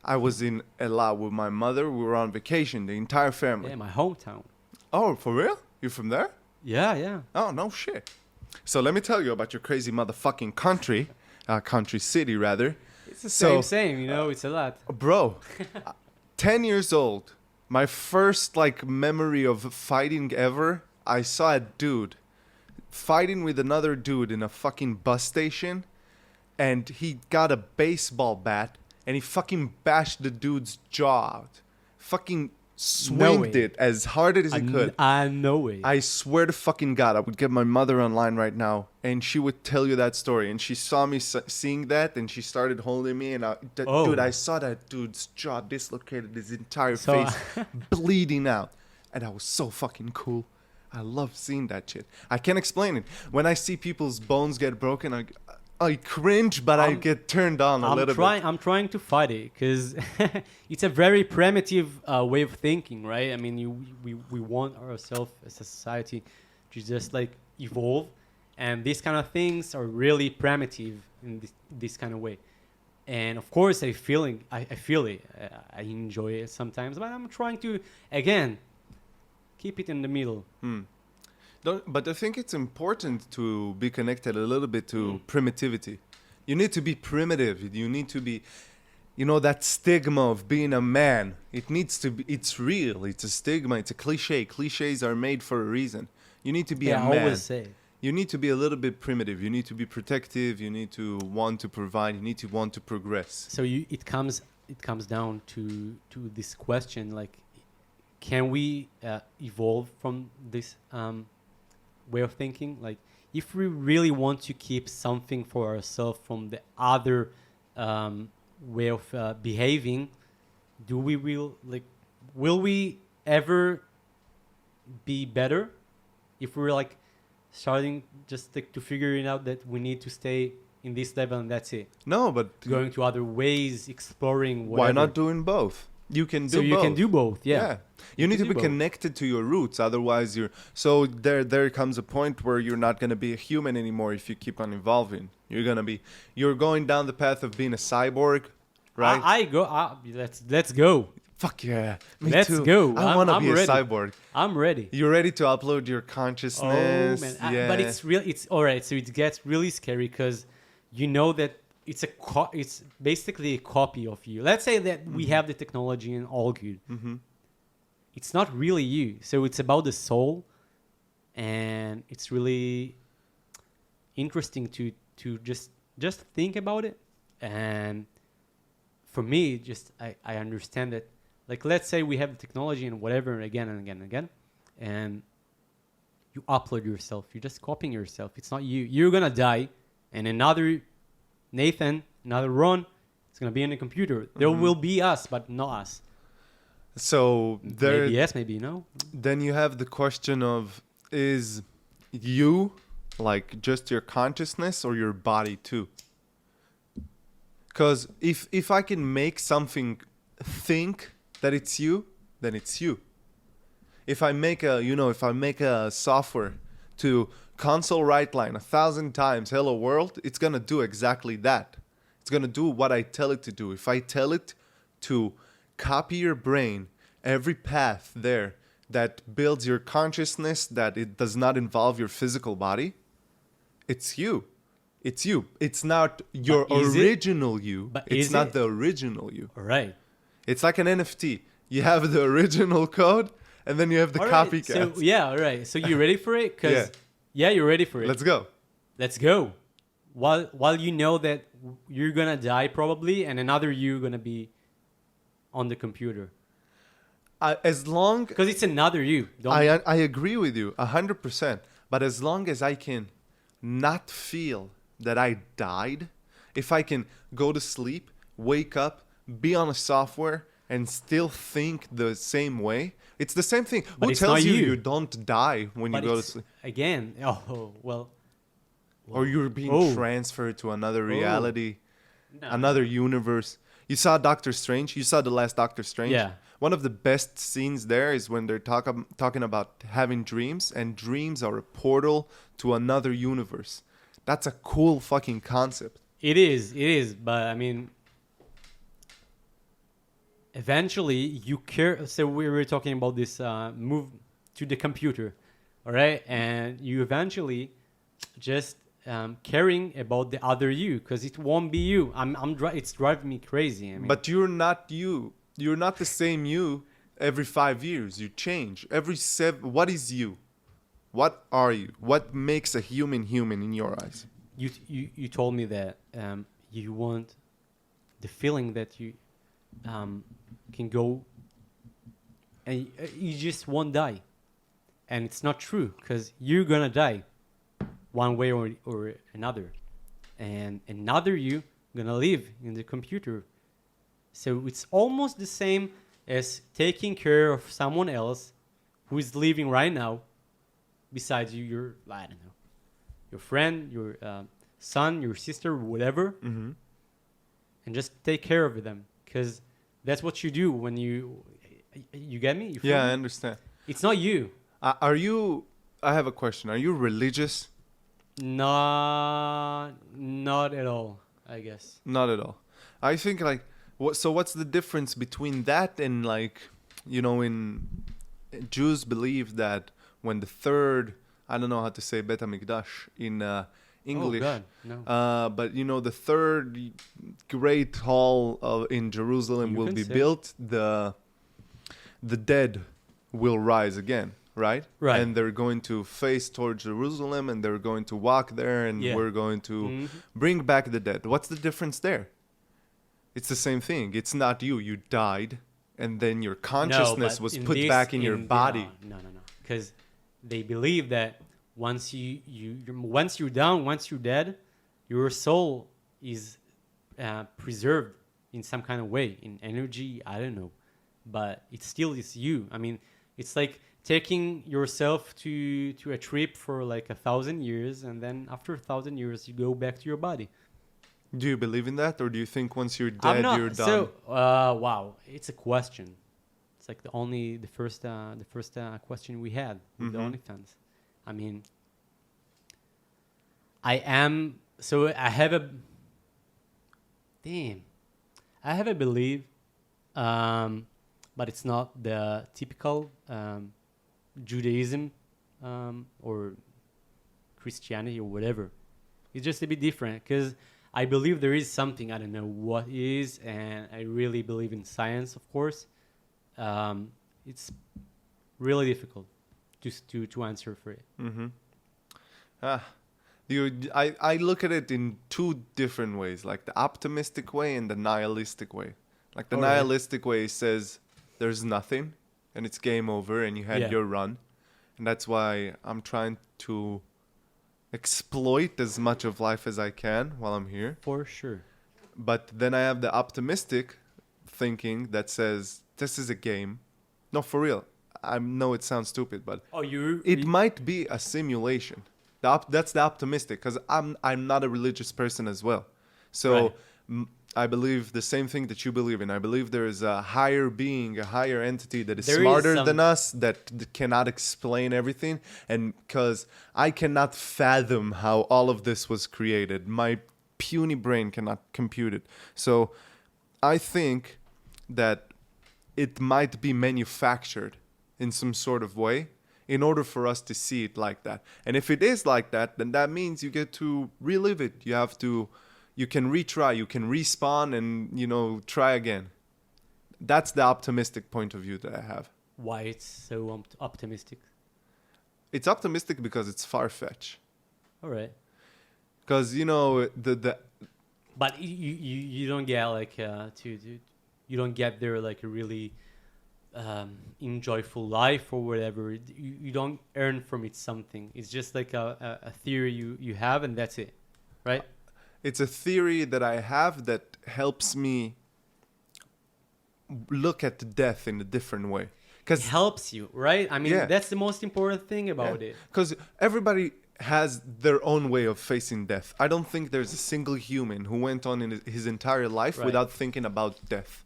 I was in Ela with my mother. We were on vacation, the entire family. Yeah, my hometown. Oh, for real? You're from there? Yeah. Oh, no shit. So let me tell you about your crazy motherfucking country city rather. It's the So, same. You know, it's a lot. Bro, 10 years old, my first like memory of fighting ever, I saw a dude fighting with another dude in a fucking bus station, and he got a baseball bat and he fucking bashed the dude's jaw out. Fucking swinged way. it as hard as he could. No way. I swear to fucking God, I would get my mother online right now, and she would tell you that story. And she saw me seeing that, and she started holding me. And dude, I saw that dude's jaw dislocated, his entire face bleeding out, and that was so fucking cool. I love seeing that shit. I can't explain it. When I see people's bones get broken, I cringe, but I get turned on a little bit. I'm trying to fight it because it's a very primitive way of thinking, right? I mean, we want ourselves as a society to just like evolve, and these kind of things are really primitive in this kind of way. And of course, I feel it. I enjoy it sometimes, but I'm trying to again keep it in the middle. But I think it's important to be connected a little bit to primitivity. You need to be primitive. You need to be, that stigma of being a man. It needs to be, it's real. It's a stigma. It's a cliche. Cliches are made for a reason. You need to be a man. I always say. You need to be a little bit primitive. You need to be protective. You need to want to provide. You need to want to progress. So it comes down to this question, like, can we evolve from this way of thinking? Like, if we really want to keep something for ourselves from the other way of behaving, will we ever be better if we're like starting just to figure it out that we need to stay in this level and that's it? No, but going to other ways, exploring whatever. Why not doing both? You can do both. So you can do both, yeah. You need to be connected to your roots, otherwise there comes a point where you're not going to be a human anymore if you keep on evolving. You're going down the path of being a cyborg, right? Let's go. Fuck yeah. Me Let's too. go. I want to be ready. a cyborg. I'm ready. You're ready to upload your consciousness. Oh man. Yeah. But it's all right. So it gets really scary because you know that it's basically a copy of you. Let's say that we have the technology and all good. Mm-hmm. It's not really you. So it's about the soul, and it's really interesting to just think about it. And for me, I understand that. Like, let's say we have the technology and whatever again and again and again, and you upload yourself. You're just copying yourself. It's not you. You're gonna die, and another Nathan, another Ron, it's gonna be in the computer. There will be us, but not us. So maybe yes, maybe no. Then you have the question of, is you like just your consciousness or your body too? Because if I can make something think that it's you, then it's you. If I make a software to console write line 1,000 times hello world, it's gonna do exactly that. It's gonna do what I tell it to do. If I tell it to copy your brain, every path there that builds your consciousness, that it does not involve your physical body, it's you. It's you. It's not your original you. But it's not the original you. All right. It's like an NFT. You have the original code, and then you have the copycats. So, yeah, all right. So you ready for it? Because you're ready for it. Let's go. Let's go. While you know that you're gonna die probably, and another you gonna be on the computer. As long because it's another you. I agree with you 100%. But as long as I can not feel that I died, if I can go to sleep, wake up, be on a software, and still think the same way, it's the same thing. But who tells you don't die when you go to sleep? Again, or you're being transferred to another reality, another universe. You saw Doctor Strange? You saw the last Doctor Strange? Yeah. One of the best scenes there is when they're talking about having dreams, and dreams are a portal to another universe. That's a cool fucking concept. It is. But I mean, eventually you care. So we were talking about this move to the computer. all right, and you eventually just caring about the other you, because it won't be you. It's driving me crazy. I mean, But you're not you. You're not the same you every 5 years. You change every seven. What is you? What are you? What makes a human human in your eyes? you told me that you want the feeling that you can go and you just won't die, and it's not true, because you're gonna die one way or another, and another you gonna live in the computer. So it's almost the same as taking care of someone else who is living right now besides you, your, I don't know, your friend, your son, your sister, whatever, Mm-hmm. and just take care of them, because that's what you do when you get me? You feel Yeah, I me? understand. It's not you. Are you? I have a question. Are you religious? Not at all, I guess. Not at all. I think like what. So what's the difference between that and like, in Jews believe that when the third, I don't know how to say Bet HaMikdash in English. Oh God, no. But the third great hall in Jerusalem You will can be say. built. The dead will rise again, right? Right. And they're going to face towards Jerusalem, and they're going to walk there, and Yeah. we're going to Mhm. bring back the dead. What's the difference there? It's the same thing. It's not you. You died, and then your consciousness but was in put this- back in your body. No. Because they believe that once once you're down, once you're dead, your soul is preserved in some kind of way, in energy. I don't know, but it still is you. I mean, it's like taking yourself to a trip for like 1,000 years, and then after 1,000 years, you go back to your body. Do you believe in that, or do you think once you're I'm dead, not. you're done? So, wow, it's a question. It's like the first question we had with the Mhm. OnlyFans. I mean, I have a damn. I have a belief, but it's not the typical Judaism or Christianity or whatever. It's just a bit different, because I believe there is something, I don't know what it is, and I really believe in science, of course. It's really difficult to answer for it. Mm-hmm. Ah, I look at it in two different ways, like the optimistic way and the nihilistic way. Like the All right. nihilistic way says there's nothing and it's game over and you had Yeah. your run. And that's why I'm trying to exploit as much of life as I can while I'm here. For sure. But then I have the optimistic thinking that says this is a game. No, for real. I know it sounds stupid, but Oh, it might be a simulation. That's the optimistic, because I'm not a religious person as well. So Right. I believe the same thing that you believe in. I believe there is a higher being, a higher entity that is There is smarter some- than us, that cannot explain everything. And because I cannot fathom how all of this was created, my puny brain cannot compute it. So I think that it might be manufactured in some sort of way in order for us to see it like that. And if it is like that, then that means you get to relive it. You can retry, you can respawn and, try again. That's the optimistic point of view that I have. Why it's so optimistic? It's optimistic because it's far-fetched. All right. Because, the But you don't get like you don't get there like a really enjoyable life or whatever. You don't earn from it something. It's just like a theory you have, and that's it, right? it's a theory that I have that helps me look at death in a different way. It Because helps you, right? I mean, Yeah. that's the most important thing about it. everybody has their own way of facing death. I don't think there's a single human who went on in his entire life Right. without thinking about death.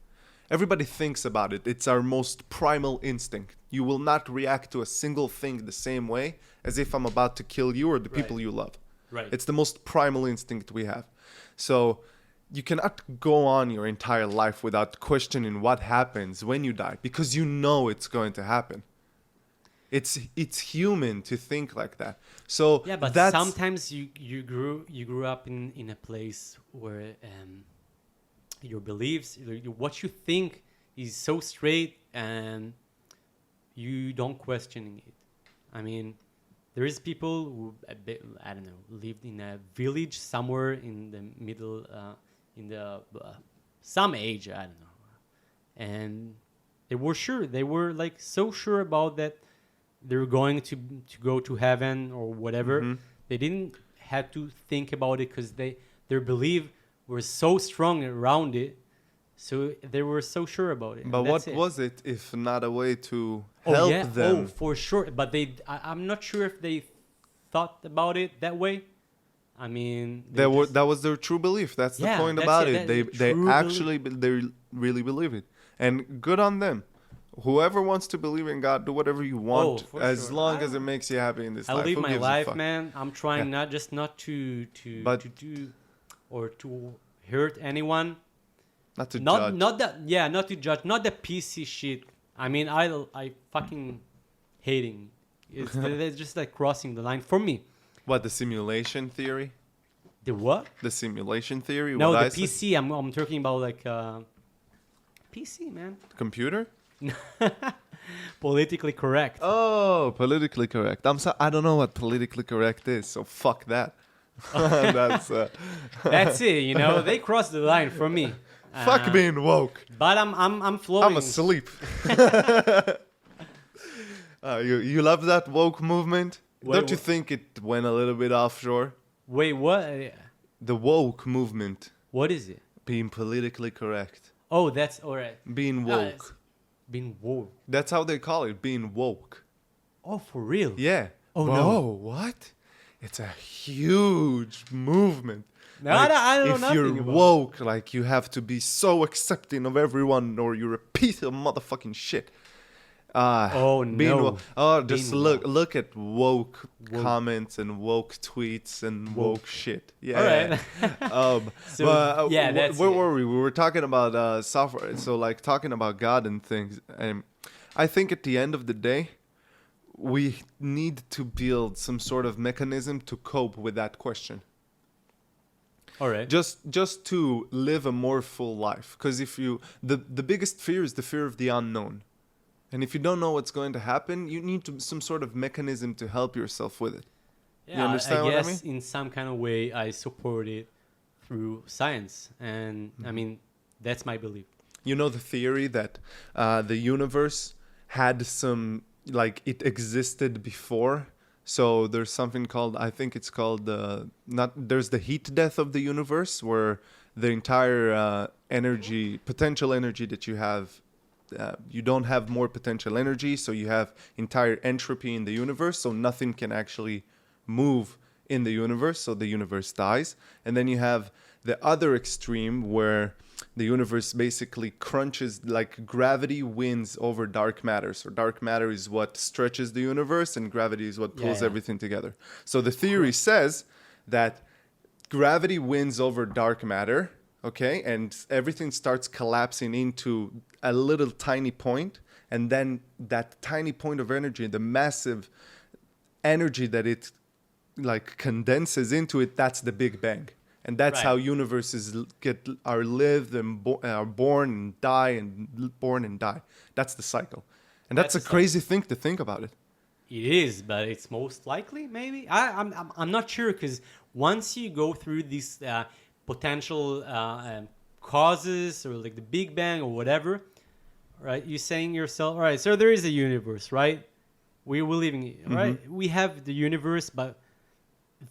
Everybody thinks about it. It's our most primal instinct. You will not react to a single thing the same way as if I'm about to kill you or the people Right. you love. Right. It's the most primal instinct we have. So you cannot go on your entire life without questioning what happens when you die, because you know it's going to happen. It's human to think like that. So Yeah, but that's sometimes you grew up in a place where your beliefs, what you think is so straight, and you don't question it. I mean, there is people who I don't know, lived in a village somewhere in the middle, in the some age, I don't know, and they were sure, they were like so sure about that they're going to go to heaven or whatever. Mhm. They didn't have to think about it because their belief was so strong around it, so they were so sure about it. But and that's what it. was it if not a way to Oh help yeah, them? oh for sure. But I'm not sure if they thought about it that way. I mean, That was their true belief. That's the Yeah, point that's about it. it. That's They true actually they really believe it, and good on them. Whoever wants to believe in God, do whatever you want, for as sure. long as it makes you happy in this I'll life. live Who my gives a life, fuck? man. I'm trying Yeah. not to But- to do or to hurt anyone. Not to Not judge. not that yeah, not to judge, not the PC shit. I mean, I fucking hating. It's just like crossing the line for me. What, the simulation theory? The what? The simulation theory? No, what the I said? PC. I'm talking about like PC, man. Computer? Politically correct. Oh, politically correct. I don't know what politically correct is, so fuck that. That's That's it. You know, they crossed the line for me. fuck being woke. But I'm flowing. I'm asleep. You love that woke movement? Wait, Don't you think it went a little bit offshore? Wait, what? The woke movement, What is it? being politically correct, Oh, that's all right. being Ah, woke. it's been woke. That's how they call it, being woke. Oh, for real? Yeah. Oh, Whoa, no. what? It's a huge movement. No, I don't know if nothing you're about woke, like you have to be so accepting of everyone, or you're a piece of motherfucking shit. Oh, being no. wo- oh, just Being look at woke, Woke. comments and woke tweets and woke shit. Yeah. All right. So, but, yeah, that's where it. were we? We were talking about software. So like talking about God and things. And I think at the end of the day, we need to build some sort of mechanism to cope with that question. All right. Just to live a more full life. Because if you the biggest fear is the fear of the unknown. And if you don't know what's going to happen, you need some sort of mechanism to help yourself with it. Yeah, You understand I what I guess in some kind of way I support it through science, and I mean that's my belief. You know the theory that the universe had some, like, it existed before. So there's something called, I think it's called, there's the heat death of the universe, where the entire potential energy that you have, you don't have more potential energy, so you have entire entropy in the universe, so nothing can actually move in the universe, so the universe dies. And then you have the other extreme where the universe basically crunches, like gravity wins over dark matter. So dark matter is what stretches the universe, and gravity is what pulls Yeah. everything together. So the theory says that gravity wins over dark matter, okay, and everything starts collapsing into a little tiny point, and then that tiny point of energy, the massive energy that it like condenses into it, that's the Big Bang. And that's Right. how universes are lived and are born and die and born and die. That's the cycle. And that's That's a the crazy thing to think about it. It is, but it's most likely maybe. I'm not sure, because once you go through these potential causes, or like the Big Bang or whatever, right? You're saying yourself, all right, so there is a universe, right? We're living it, right? We have the universe, but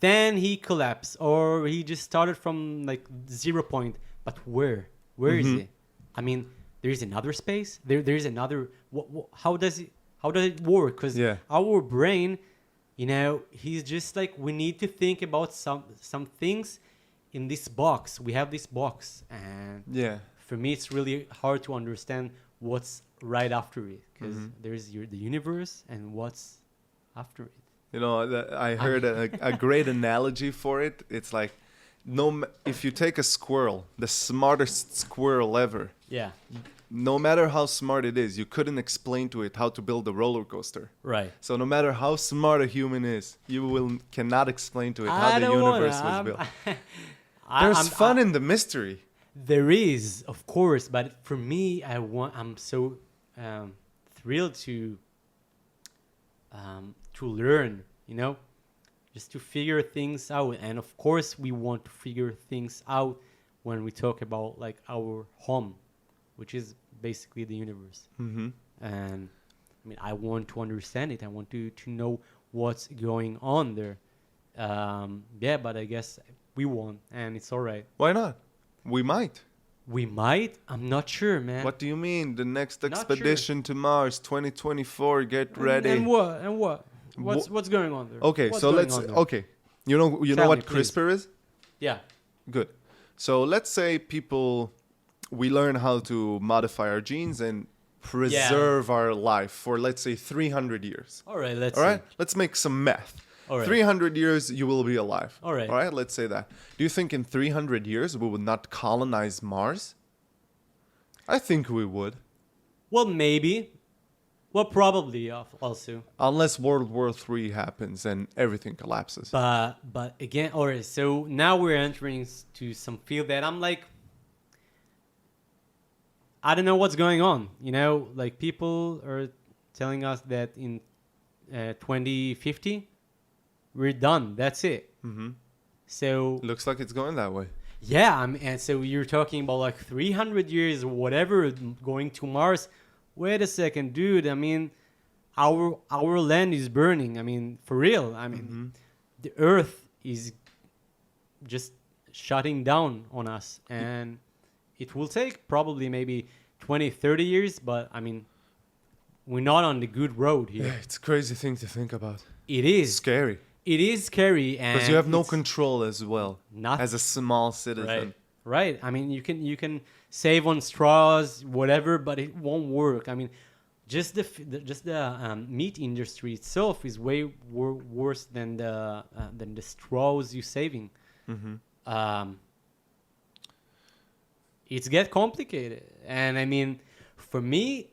then he collapsed, or he just started from like 0 point. But where? Where is it? I mean, there is another space. There's another. How does it work? Because Yeah. our brain, you know, he's just like, we need to think about some things in this box. We have this box, and Yeah. for me, it's really hard to understand what's right after it, because there's the universe and what's after it. You know, I heard a great analogy for it. It's like, if you take a squirrel, the smartest squirrel ever, Yeah. no matter how smart it is, you couldn't explain to it how to build a roller coaster. Right. So no matter how smart a human is, cannot explain to it how I the don't universe wanna. was built. I- There's I'm- fun in the mystery. There is, of course, but for me, I'm so thrilled to learn, just to figure things out. And of course, we want to figure things out when we talk about like our home, which is basically the universe. Mm-hmm. And I mean, I want to understand it. I want to know what's going on there. Yeah, but I guess we won't, and it's all right. Why not? We might. We might. I'm not sure, man. What do you mean? The next Not expedition to Mars, 2024. Get ready. And what? And what? What's going on there? Okay, What's so going let's. on there? Okay, you know Tell what me, please. CRISPR is? Yeah. Good. So let's say we learn how to modify our genes and preserve our life for, let's say, 300 years. All right. Let's. All right? See. Let's make some math. All right. 300 years, you will be alive. All right. All right, let's say that. Do you think in 300 years we would not colonize Mars? I think we would. Well, maybe. Well, probably also. Unless World War III happens and everything collapses. But again, all right. So now we're entering to some field that I'm like, I don't know what's going on. Like people are telling us that in 2050 we're done. That's it. Mm-hmm. So Looks like it's going that way. yeah, and so you're talking about like 300 years or whatever going to Mars. Wait a second, dude. I mean, our land is burning. I mean, for real. I mean, the Earth is just shutting down on us, and it will take probably maybe 20, 30 years. But I mean, we're not on the good road here. Yeah, it's a crazy thing to think about. It It's is. scary. It is scary, and Because you have no it's control as well. nothing. As a small citizen. Right. I mean, you can save on straws, whatever, but it won't work. I mean, just the meat industry itself is way worse than the straws you're saving. Mm-hmm. It's get complicated, and I mean, for me,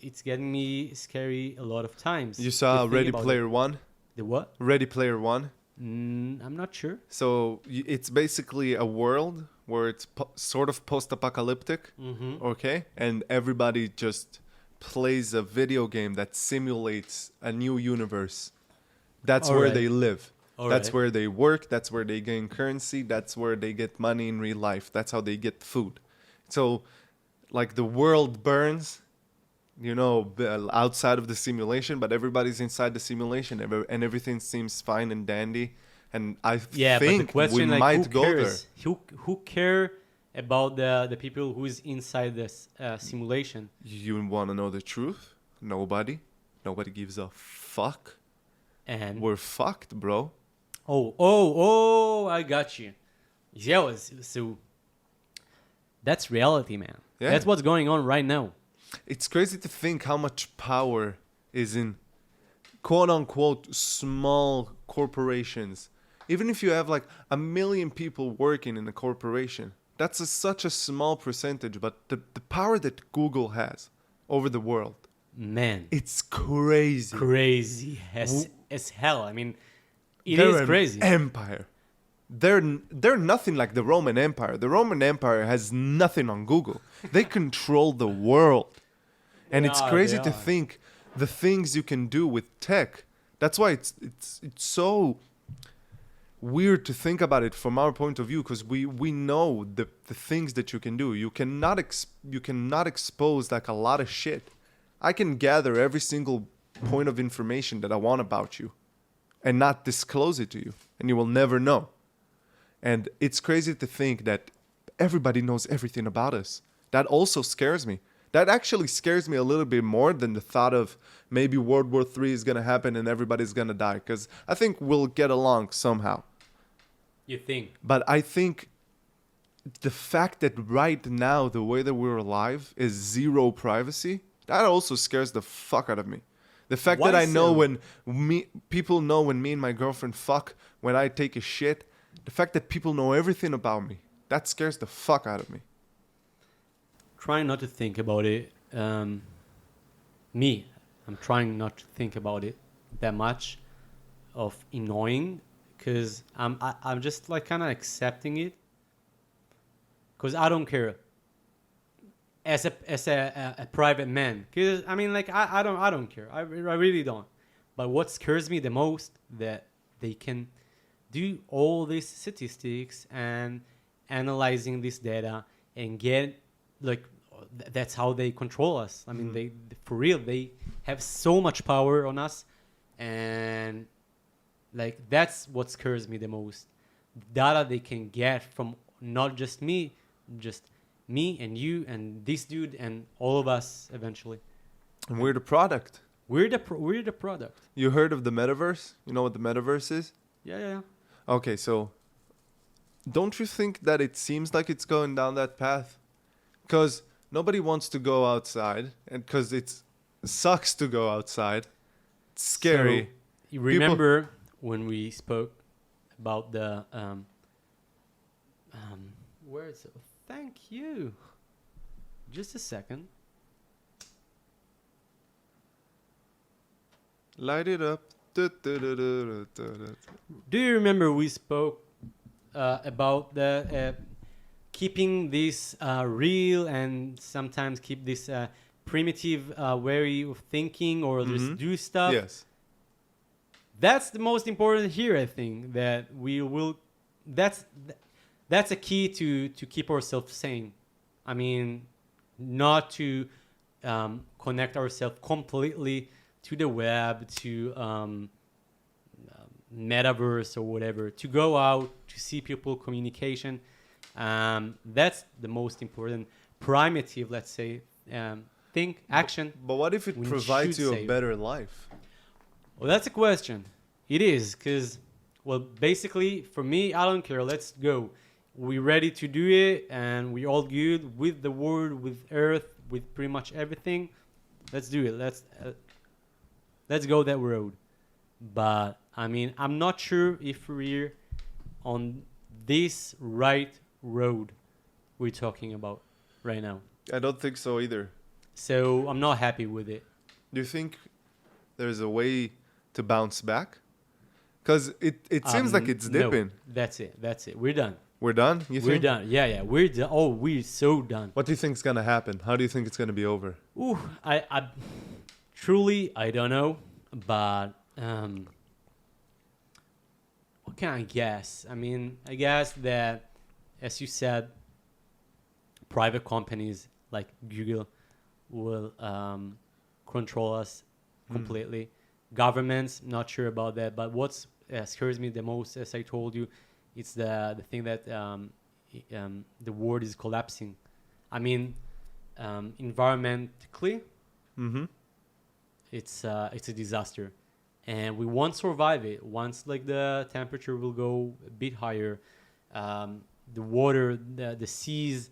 it's getting me scary a lot of times. You to saw think Ready about it. Player One? The what? Ready Player One? I'm not sure. So it's basically a world where it's sort of post-apocalyptic, Mm-hmm. okay? And everybody just plays a video game that simulates a new universe. That's where Alright. they live. That's Alright. where they work. That's where they gain currency. That's where they get money in real life. That's how they get food. So, like, the world burns, outside of the simulation, but everybody's inside the simulation, and everything seems fine and dandy. And I Yeah, but the think question, we like, might who go there. cares? Who care about the people who's inside this simulation? You want to know the truth? Nobody. Nobody gives a fuck. And We're fucked, bro. I got you. Yeah, so that's reality, man. Yeah. That's what's going on right now. It's crazy to think how much power is in quote unquote small corporations. Even if you have like 1 million people working in a corporation, that's such a small percentage. But the power that Google has over the world, Man, it's crazy. crazy as hell. I mean, it They're is an crazy. empire. They're nothing like the Roman Empire. The Roman Empire has nothing on Google. They control the world. And it's Yeah, crazy they to are. think the things you can do with tech. That's why it's so weird to think about it from our point of view, because we know the things that you can do. You cannot expose like a lot of shit. I can gather every single point of information that I want about you and not disclose it to you, and you will never know. And it's crazy to think that everybody knows everything about us. That also scares me. That actually scares me a little bit more than the thought of maybe World War III is going to happen and everybody's going to die. Because I think we'll get along somehow. You think? But I think the fact that right now, the way that we're alive is zero privacy, that also scares the fuck out of me. The fact Why that I know so? when people know when me and my girlfriend fuck, when I take a shit, the fact that people know everything about me, that scares the fuck out of me. trying not to think about it. I'm trying not to think about it that much of annoying, because I'm just like kind of accepting it, because I don't care as a private man. Because I mean, like I don't care. I really don't. But what scares me the most, that they can do all these statistics and analyzing this data and get like that's how they control us. I mean, they for real, they have so much power on us, and like that's what scares me the most. Data they can get from not just me and you and this dude and all of us eventually. And we're the product. We're the product. You heard of the metaverse? You know what the metaverse is? Yeah. Okay, so don't you think that it seems like it's going down that path? Because nobody wants to go outside, and because it sucks to go outside. It's scary. So, you remember when we spoke about the where is it? Thank you. Just a second. Light it up. Do you remember we spoke about the keeping this real, and sometimes keep this primitive way of thinking, or just do stuff? Yes. That's the most important here, I think, that we will. That's a key to keep ourselves sane. I mean, not to connect ourselves completely to the web, to metaverse or whatever, to go out, to see people, communication. That's the most important primitive, let's say, think, action. But what if it provides you a better life? Well, that's a question. It is, because, well, basically, for me, I don't care. Let's go. We're ready to do it, and we're all good with the world, with Earth, with pretty much everything. Let's do it. Let's go that road. But, I mean, I'm not sure if we're on this right road we're talking about right now. I don't think so either. So, I'm not happy with it. Do you think there's a way to bounce back? Because it seems like it's dipping. No, that's it. We're done. We're done? You think? We're done. Yeah. We're done. Oh, we're so done. What do you think is going to happen? How do you think it's going to be over? Ooh, I truly, I don't know. But what can I guess? I mean, I guess that, as you said, private companies like Google will control us completely. Governments, not sure about that. But what scares me the most, as I told you, it's the thing that the world is collapsing. I mean, environmentally, it's a disaster, and we won't survive it. Once like the temperature will go a bit higher, the water, the seas,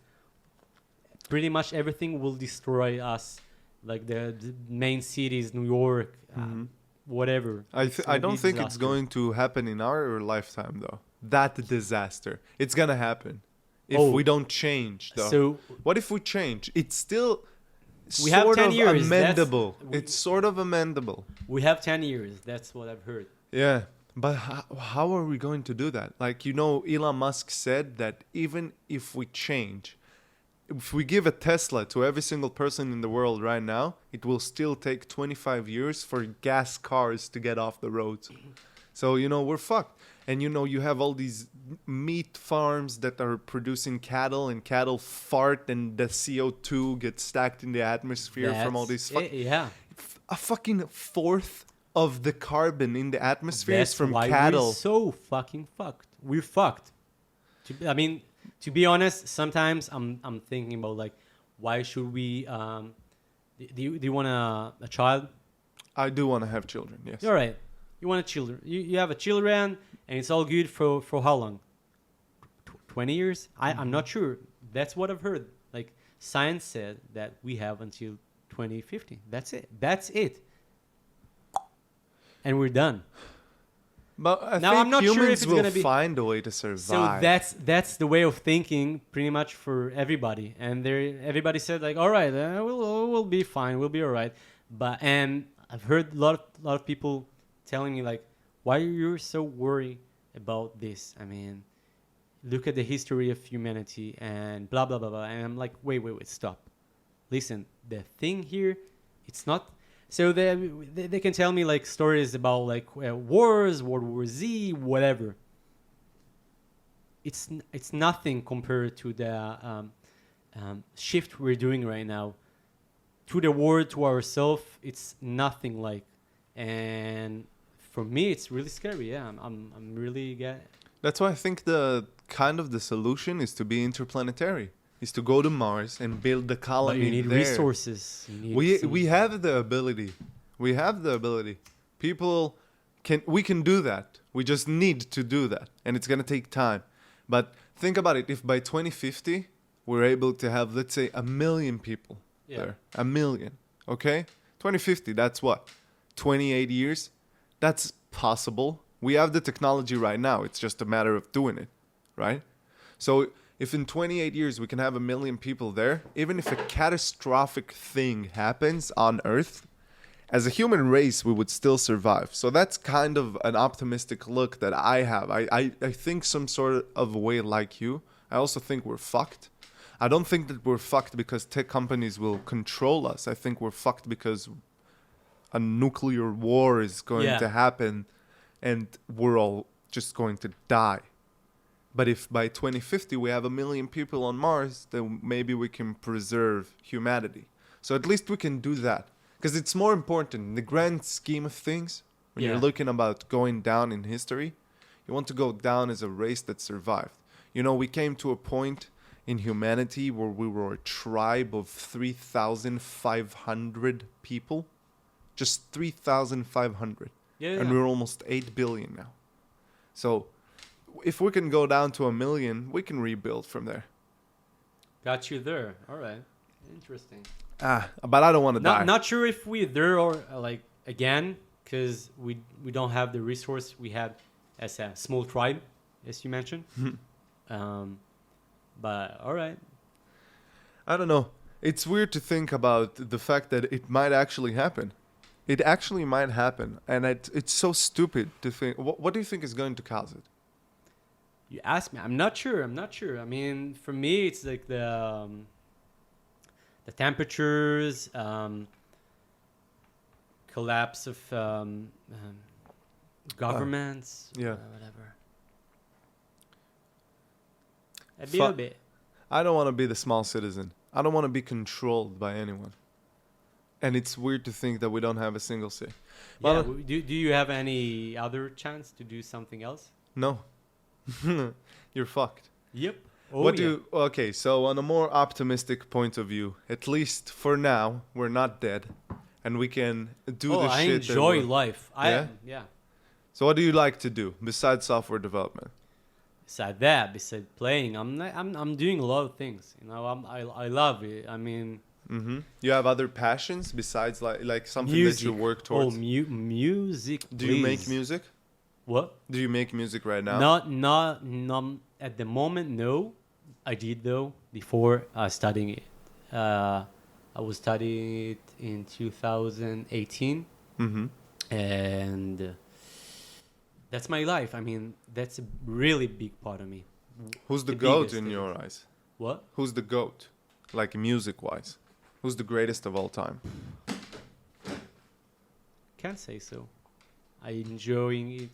pretty much everything will destroy us. Like the main cities, New York, whatever. I don't think it's going to happen in our lifetime, though. That disaster. It's going to happen if we don't change, though. So what if we change? It's still sort of amendable. It's sort of amendable. We have 10 years. That's what I've heard. Yeah. But how are we going to do that? Like, Elon Musk said that even if we change, if we give a Tesla to every single person in the world right now, it will still take 25 years for gas cars to get off the roads. So, we're fucked. And, you have all these meat farms that are producing cattle, and cattle fart, and the CO2 gets stacked in the atmosphere from all these... A fucking fourth of the carbon in the atmosphere is from cattle. We're so fucking fucked. We're fucked. To be honest, sometimes I'm thinking about, like, why should we... do you want a child? I do want to have children, yes. All right. You want a children. You have a children, and it's all good for how long? 20 years? I'm not sure. That's what I've heard. Like, science said that we have until 2050. That's it. And we're done. But I Now, think I'm not sure if humans it's will gonna be- find a way to So survive. that's the way of thinking, pretty much for everybody. And everybody said like, all right, we'll be fine, we'll be all right. And I've heard a lot of people telling me like, why you're so worried about this? I mean, look at the history of humanity and blah blah blah blah. And I'm like, wait, stop. Listen, the thing here, it's not. So they can tell me like stories about like wars, World War Z, whatever. It's nothing compared to the shift we're doing right now. To the world, to ourselves, it's nothing like. And for me, it's really scary. Yeah, I'm really That's why I think the solution is to be interplanetary, is to go to Mars and build the But colony you need there. resources. You need We have the ability. We have the ability. We can do that. We just need to do that, and it's gonna take time. But think about it. If by 2050 we're able to have, let's say, 1 million people there, 1 million, okay? 2050. That's what, 28 years. That's possible. We have the technology right now. It's just a matter of doing it, right? So if in 28 years we can have 1 million people there, even if a catastrophic thing happens on Earth, as a human race, we would still survive. So that's kind of an optimistic look that I have. I think some sort of way like you. I also think we're fucked. I don't think that we're fucked because tech companies will control us. I think we're fucked because a nuclear war is going to happen and we're all just going to die. But if by 2050 we have 1 million people on Mars, then maybe we can preserve humanity. So at least we can do that. Because it's more important in the grand scheme of things. When you're looking about going down in history, you want to go down as a race that survived. You know, we came to a point in humanity where we were a tribe of 3,500 people. Just 3,500. And we're almost 8 billion now. So if we can go down to 1 million, we can rebuild from there. Got you there. All right. Interesting. But I don't want to die. Not sure if we're there or like again, because we don't have the resource we had as a small tribe, as you mentioned. But all right. I don't know. It's weird to think about the fact that it might actually happen. It actually might happen, and it's so stupid to think. What do you think is going to cause it? You asked me. I'm not sure. I mean, for me, it's like the temperatures, collapse of governments, whatever. A bit. I don't want to be the small citizen. I don't want to be controlled by anyone. And it's weird to think that we don't have a single say. Yeah, do you have any other chance to do something else? No. You're fucked. Yep. Okay, so on a more optimistic point of view, at least for now, we're not dead. And we can do the I shit. enjoy life. Yeah. So what do you like to do besides software development? Besides playing, I'm doing a lot of things. You know, I love it. I mean, you have other passions besides like something music. that you work towards? Music. Do you make music? What? Do you make music right now? Not at the moment. No, I did though before studying it. I was studying it in 2018, and that's my life. I mean, that's a really big part of me. Who's the GOAT in your eyes? What? Who's the GOAT, like music-wise? Who's the greatest of all time? Can't say so. I enjoying it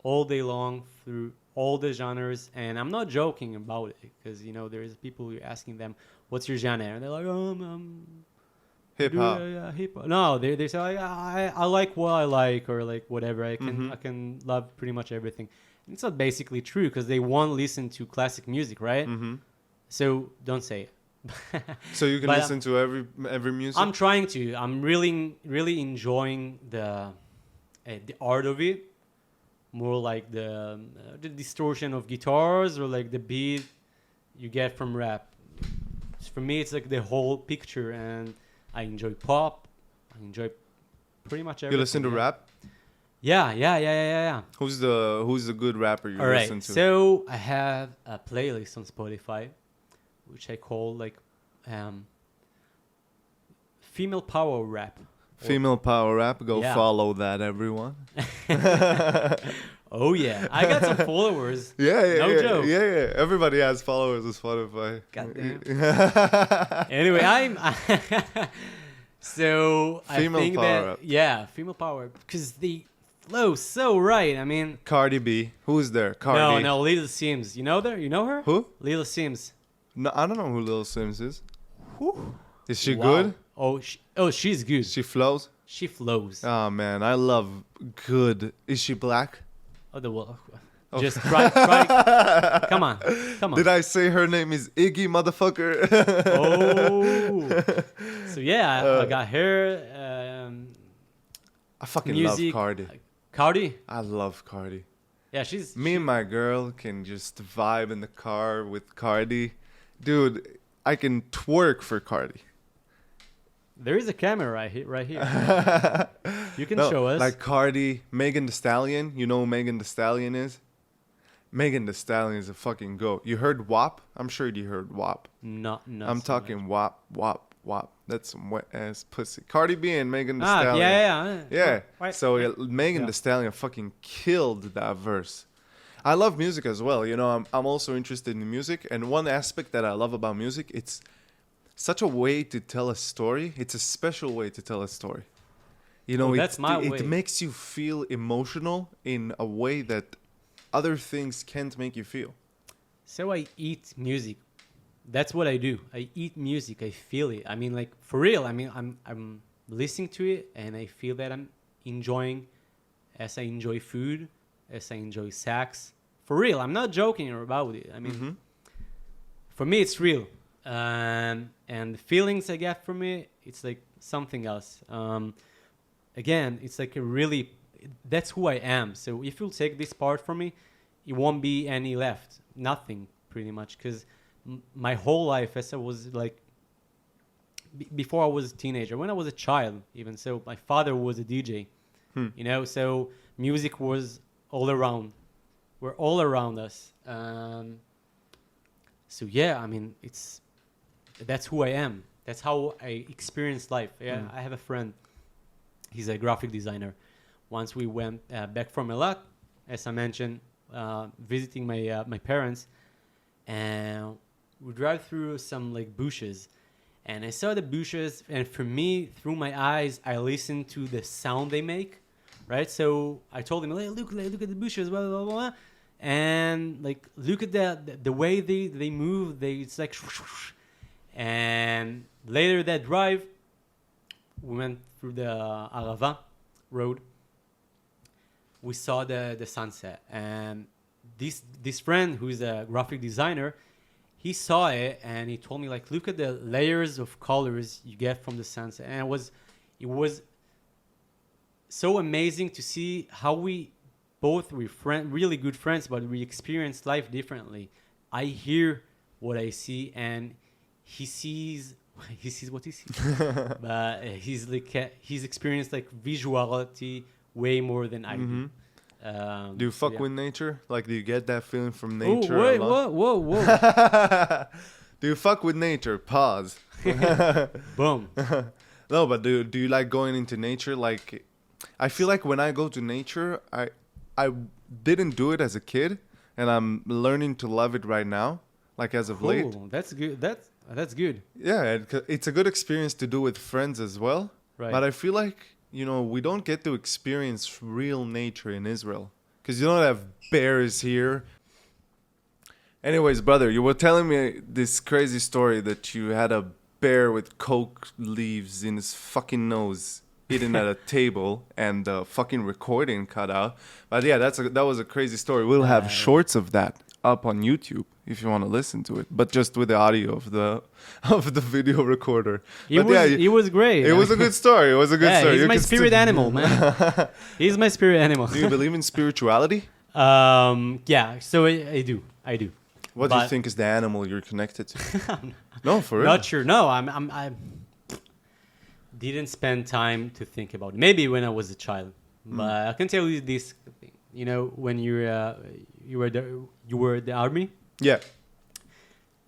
all day long through all the genres, and I'm not joking about it because you know there's people you're asking them, "What's your genre?" and they're like, Hip hop. Yeah, hip hop. No, they say like, I like what I like or like whatever. I can love pretty much everything. And it's not basically true because they won't listen to classic music, right? So don't say it. So you can listen to every music. I'm trying to. I'm really enjoying the art of it. More like the distortion of guitars or like the beat you get from rap. For me, it's like the whole picture, and I enjoy pop. I enjoy pretty much everything. You listen to rap? Yeah. Who's the good rapper you All right. listen to? So I have a playlist on Spotify, which I call like female power rap. Female power rap. Go Yeah. follow that, everyone. Oh yeah, I got some followers. Yeah. No joke. Yeah. Everybody has followers on Spotify. Goddamn. Anyway, so Female I think power that rap. female power because they flow so right. I mean, Cardi B. Who's there? Cardi. no, Lil Sims. You know her? Who? Lil Sims. No, I don't know who Lil Sims is. Whew. Is she Wow. good? She's good. She flows? She flows. Oh man, I love good. Is she black? Oh, the well. Oh. Just try. Come on. Did I say her name is Iggy, motherfucker? Oh. So yeah, I got her. I fucking Music. love Cardi. Cardi. I love Cardi. Yeah, she's. Me and my girl can just vibe in the car with Cardi. Dude, I can twerk for Cardi. There is a camera right here. You can No, show us. like Cardi, Megan Thee Stallion. You know who Megan Thee Stallion is? Megan Thee Stallion is a fucking goat. You heard WAP? I'm sure you heard WAP. No. I'm so talking WAP. That's some wet ass pussy. Cardi B and Megan Thee much. Stallion. Yeah. Yeah. So Megan Yeah. Thee Stallion fucking killed that verse. I love music as well. You know, I'm also interested in music, and one aspect that I love about music, it's such a way to tell a story. It's a special way to tell a story. You know, that's my way. it makes you feel emotional in a way that other things can't make you feel. So I eat music. That's what I do. I eat music. I feel it. I mean, like for real. I mean, I'm listening to it, and I feel that I'm enjoying, as I enjoy food, as I enjoy sex. For real. I'm not joking about it. I mean, for me, it's real. And the feelings I get from it, it's like something else. Again, it's like that's who I am. So if you take this part from me, it won't be any left. Nothing, pretty much. Because my whole life, as I was like, before I was a teenager, when I was a child, even so, my father was a DJ. You know, so music was all around. We're all around us. So yeah, I mean, that's who I am. That's how I experience life. Yeah, I have a friend. He's a graphic designer. Once we went back from Eilat, as I mentioned, visiting my parents, and we drive through some like bushes, and I saw the bushes, and for me, through my eyes, I listened to the sound they make, right? So I told him, hey, look at the bushes, blah blah blah, and like look at the way they move. It's like. And later that drive, we went through the Arava road. We saw the sunset, and this friend who's a graphic designer, he saw it and he told me like, look at the layers of colors you get from the sunset, and it was so amazing to see how we both were really good friends, but we experience life differently. I hear what I see, and he sees what he sees, but he's experienced like visuality way more than I do. Do you fuck with nature? Like, do you get that feeling from nature? Oh wait, a lot? whoa! Do you fuck with nature? Pause. Boom. No, but do you like going into nature? Like, I feel like when I go to nature, I didn't do it as a kid, and I'm learning to love it right now. Like as of late. Cool. That's good. That's good. Yeah, it's a good experience to do with friends as well. Right. But I feel like, you know, we don't get to experience real nature in Israel. Because you don't have bears here. Anyways, brother, you were telling me this crazy story that you had a bear with coke leaves in his fucking nose eating at a table and the fucking recording cut out. But yeah, that was a crazy story. We'll have shorts of that up on YouTube if you want to listen to it, but just with the audio of the video recorder. It was great. It was a good story. It was a good story. He's my spirit animal, man. He's my spirit animal. Do you believe in spirituality? Yeah. So I do. What do you think is the animal you're connected to? No, for real. Not sure. No, I didn't spend time to think about it. Maybe when I was a child. But I can tell you this thing. You know, when you were the army. Yeah.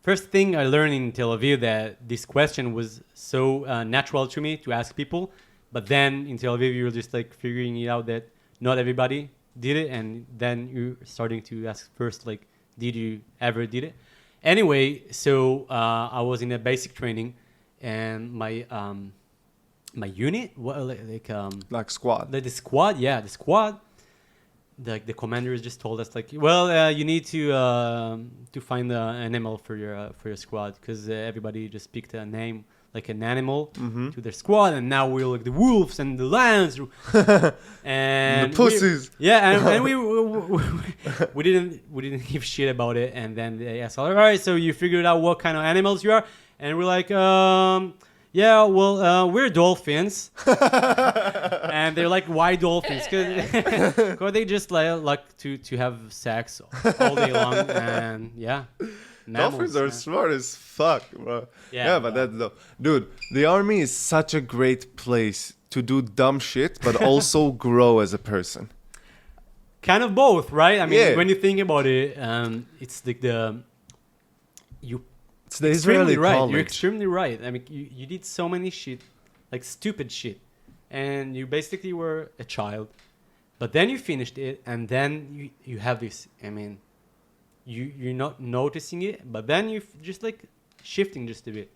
First thing I learned in Tel Aviv that this question was so natural to me to ask people, but then in Tel Aviv you're just like figuring it out that not everybody did it, and then you're starting to ask first like, did you ever did it? Anyway, so I was in a basic training, and my unit, Like squad. the squad, yeah, the squad. The commanders just told us like, well, you need to find an animal for your squad, because everybody just picked a name like an animal to their squad, and now we're like the wolves and the lions and The pussies. and we didn't give shit about it, and then they asked, all right, so you figured out what kind of animals you are, and we're like, yeah, well, we're dolphins. And they're like, why dolphins? Because they just like to have sex all day long. And yeah. Dolphins are smart as fuck, bro. Yeah, but that's dope. Dude, the army is such a great place to do dumb shit, but also grow as a person. Kind of both, right? I mean, Yeah. when you think about it, it's like It's the Israeli right. college. You're extremely right. I mean, you did so many shit, like stupid shit, and you basically were a child, but then you finished it, and then you have this. I mean, you're not noticing it, but then you just like shifting just a bit.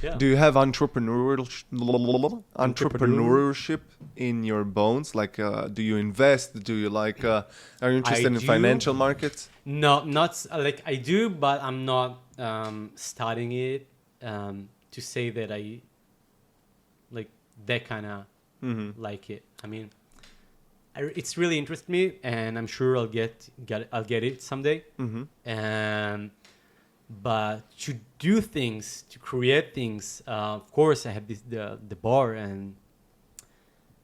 Yeah. Do you have entrepreneurship in your bones? Like, do you invest? Do you like? Are you interested in do. financial markets? No, not like I do, but I'm not studying it to say that I like that kind of like it. I mean, it's really interests me, and I'm sure I'll get it someday. And but to do things, to create things, of course I have the bar, and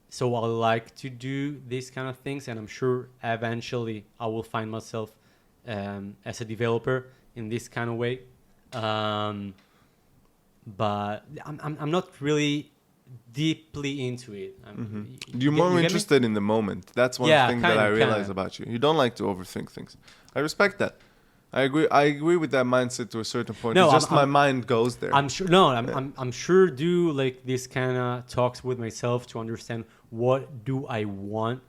so I like to do these kind of things, and I'm sure eventually I will find myself as a developer in this kind of way. But I'm not really deeply into it. You're more interested in the moment. That's one thing that I realize about you. You don't like to overthink things. I respect that. I agree with that mindset to a certain point. No, it's just my mind goes there. I'm sure. No, I'm sure. Do like this kind of talks with myself to understand what do I want,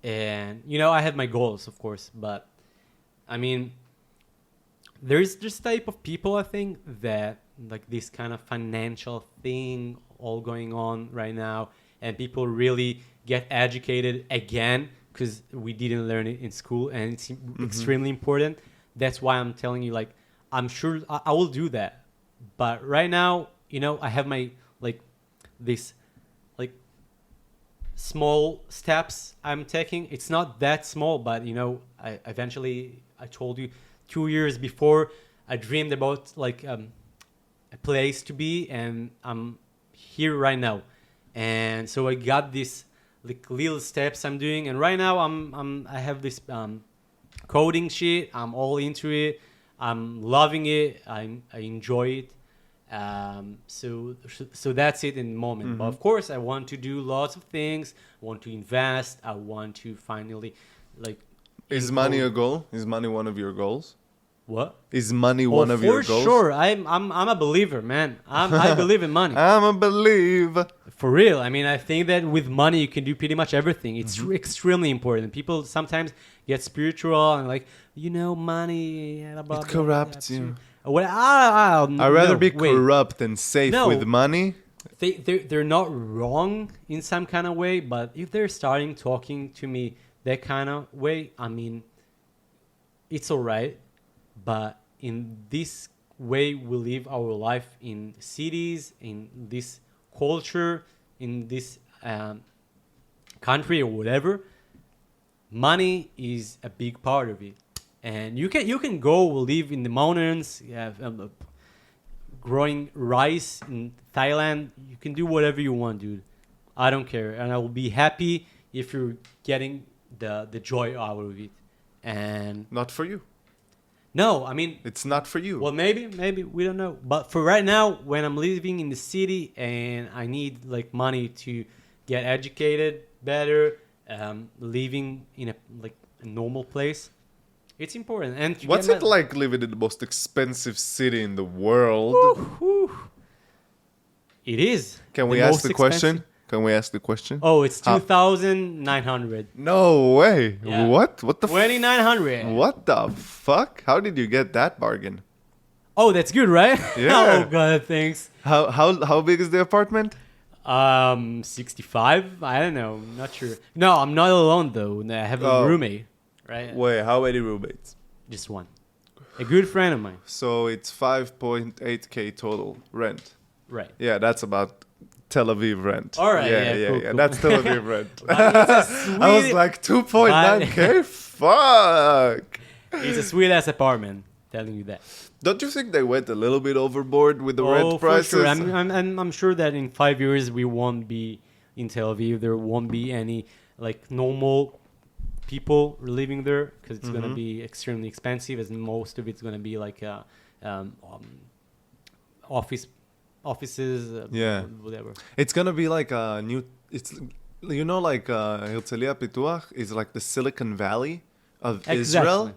and I have my goals, of course. But I mean, there's this type of people, I think, that like this kind of financial thing all going on right now, and people really get educated again because we didn't learn it in school, and it's extremely important. That's why I'm telling you, like, I'm sure I will do that. But right now, I have my this small steps I'm taking. It's not that small, but I eventually, I told you 2 years before, I dreamed about a place to be, and I'm here right now. And so I got this little steps I'm doing, and right now I have this coding shit. I'm all into it. I'm loving it. I enjoy it. So that's it in the moment. But of course, I want to do lots of things. I want to invest. I want to finally Is money a goal? Is money one of your goals? What? Is money one of your goals? For sure. I'm a believer, man. I believe in money. I'm a believer. For real. I mean, I think that with money you can do pretty much everything. It's extremely important. People sometimes get spiritual and money. Blah, It corrupts you. Well, I'd rather be corrupt and safe with money. They're not wrong in some kind of way, but if they're starting talking to me that kind of way, I mean, it's all right. But in this way we live our life in cities, in this culture, in this country or whatever, money is a big part of it. And you can go live in the mountains, growing rice in Thailand. You can do whatever you want, dude. I don't care, and I will be happy if you're getting the joy out of it. And not for you. No, I mean, it's not for you. Well, maybe we don't know. But for right now, when I'm living in the city and I need money to get educated better, living in a normal place. It's important. And to What's get it like living in the most expensive city in the world? It is. Can we the ask most the question? expensive. Can we ask the question? Oh, it's How- 2,900. No way. Yeah. What? What the 2,900. What the fuck? How did you get that bargain? Oh, that's good, right? Yeah. Oh god, thanks. How big is the apartment? 65. I don't know. Not sure. No, I'm not alone though. I have a Oh. roommate. Right. Wait, how many roommates? Just one. A good friend of mine. So it's 5.8k total rent. Right. Yeah, that's about Tel Aviv rent. All right, Yeah, yeah, cool, cool. That's Tel Aviv rent. But it's a I was sweet- like 2.9k. Fuck. It's a sweet ass apartment. Telling you that. Don't you think they went a little bit overboard with the Oh, rent prices? for sure. I'm sure that in 5 years we won't be in Tel Aviv. There won't be any like normal people living there because it's gonna be extremely expensive. As most of it's gonna be like offices. Yeah. Whatever. It's gonna be like a new. It's like Herzliya Pituach is like the Silicon Valley of Israel. Exactly.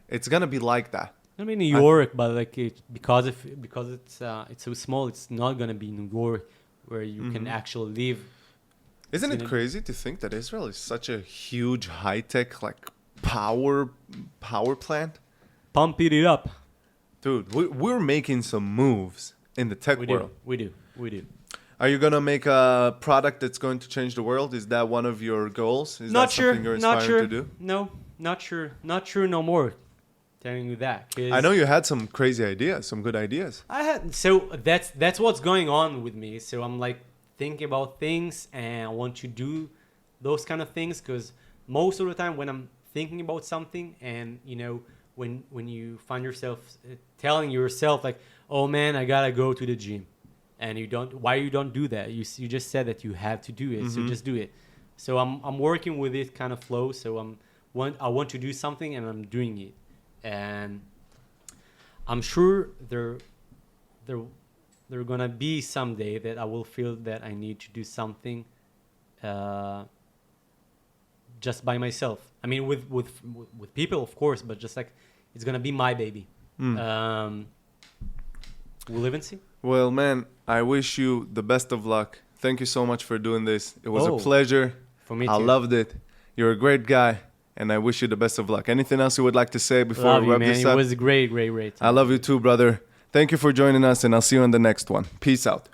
It's gonna be like that. I mean New York, but like because it's so small, it's not gonna be New York where you can actually live. Isn't it gonna- crazy to think that Israel is such a huge high tech like power plant? Pump it up. Dude, we're making some moves in the tech We world. do. We do. Are you gonna make a product that's going to change the world? Is that one of your goals? Is Not that sure. something you're Not inspired sure. to do? No, not sure. Not sure no more. Telling you that. 'Cause I know you had some crazy ideas, some good ideas. I had so that's what's going on with me. So I'm like thinking about things and I want to do those kind of things because most of the time when I'm thinking about something and when you find yourself telling yourself like, oh man, I gotta go to the gym, and you don't do that. You just said that you have to do it, so just do it. So I'm working with this kind of flow. So I want to do something and I'm doing it, and I'm sure there gonna be someday that I will feel that I need to do something just by myself. I mean, with people, of course, but just like it's gonna be my baby. We'll live and see. Well, man, I wish you the best of luck. Thank you so much for doing this. It was Oh, a pleasure. For me I too. loved it. You're a great guy, and I wish you the best of luck. Anything else you would like to say before Love we you, wrap man. this It up? was great. I love you too, brother. Thank you for joining us, and I'll see you on the next one. Peace out.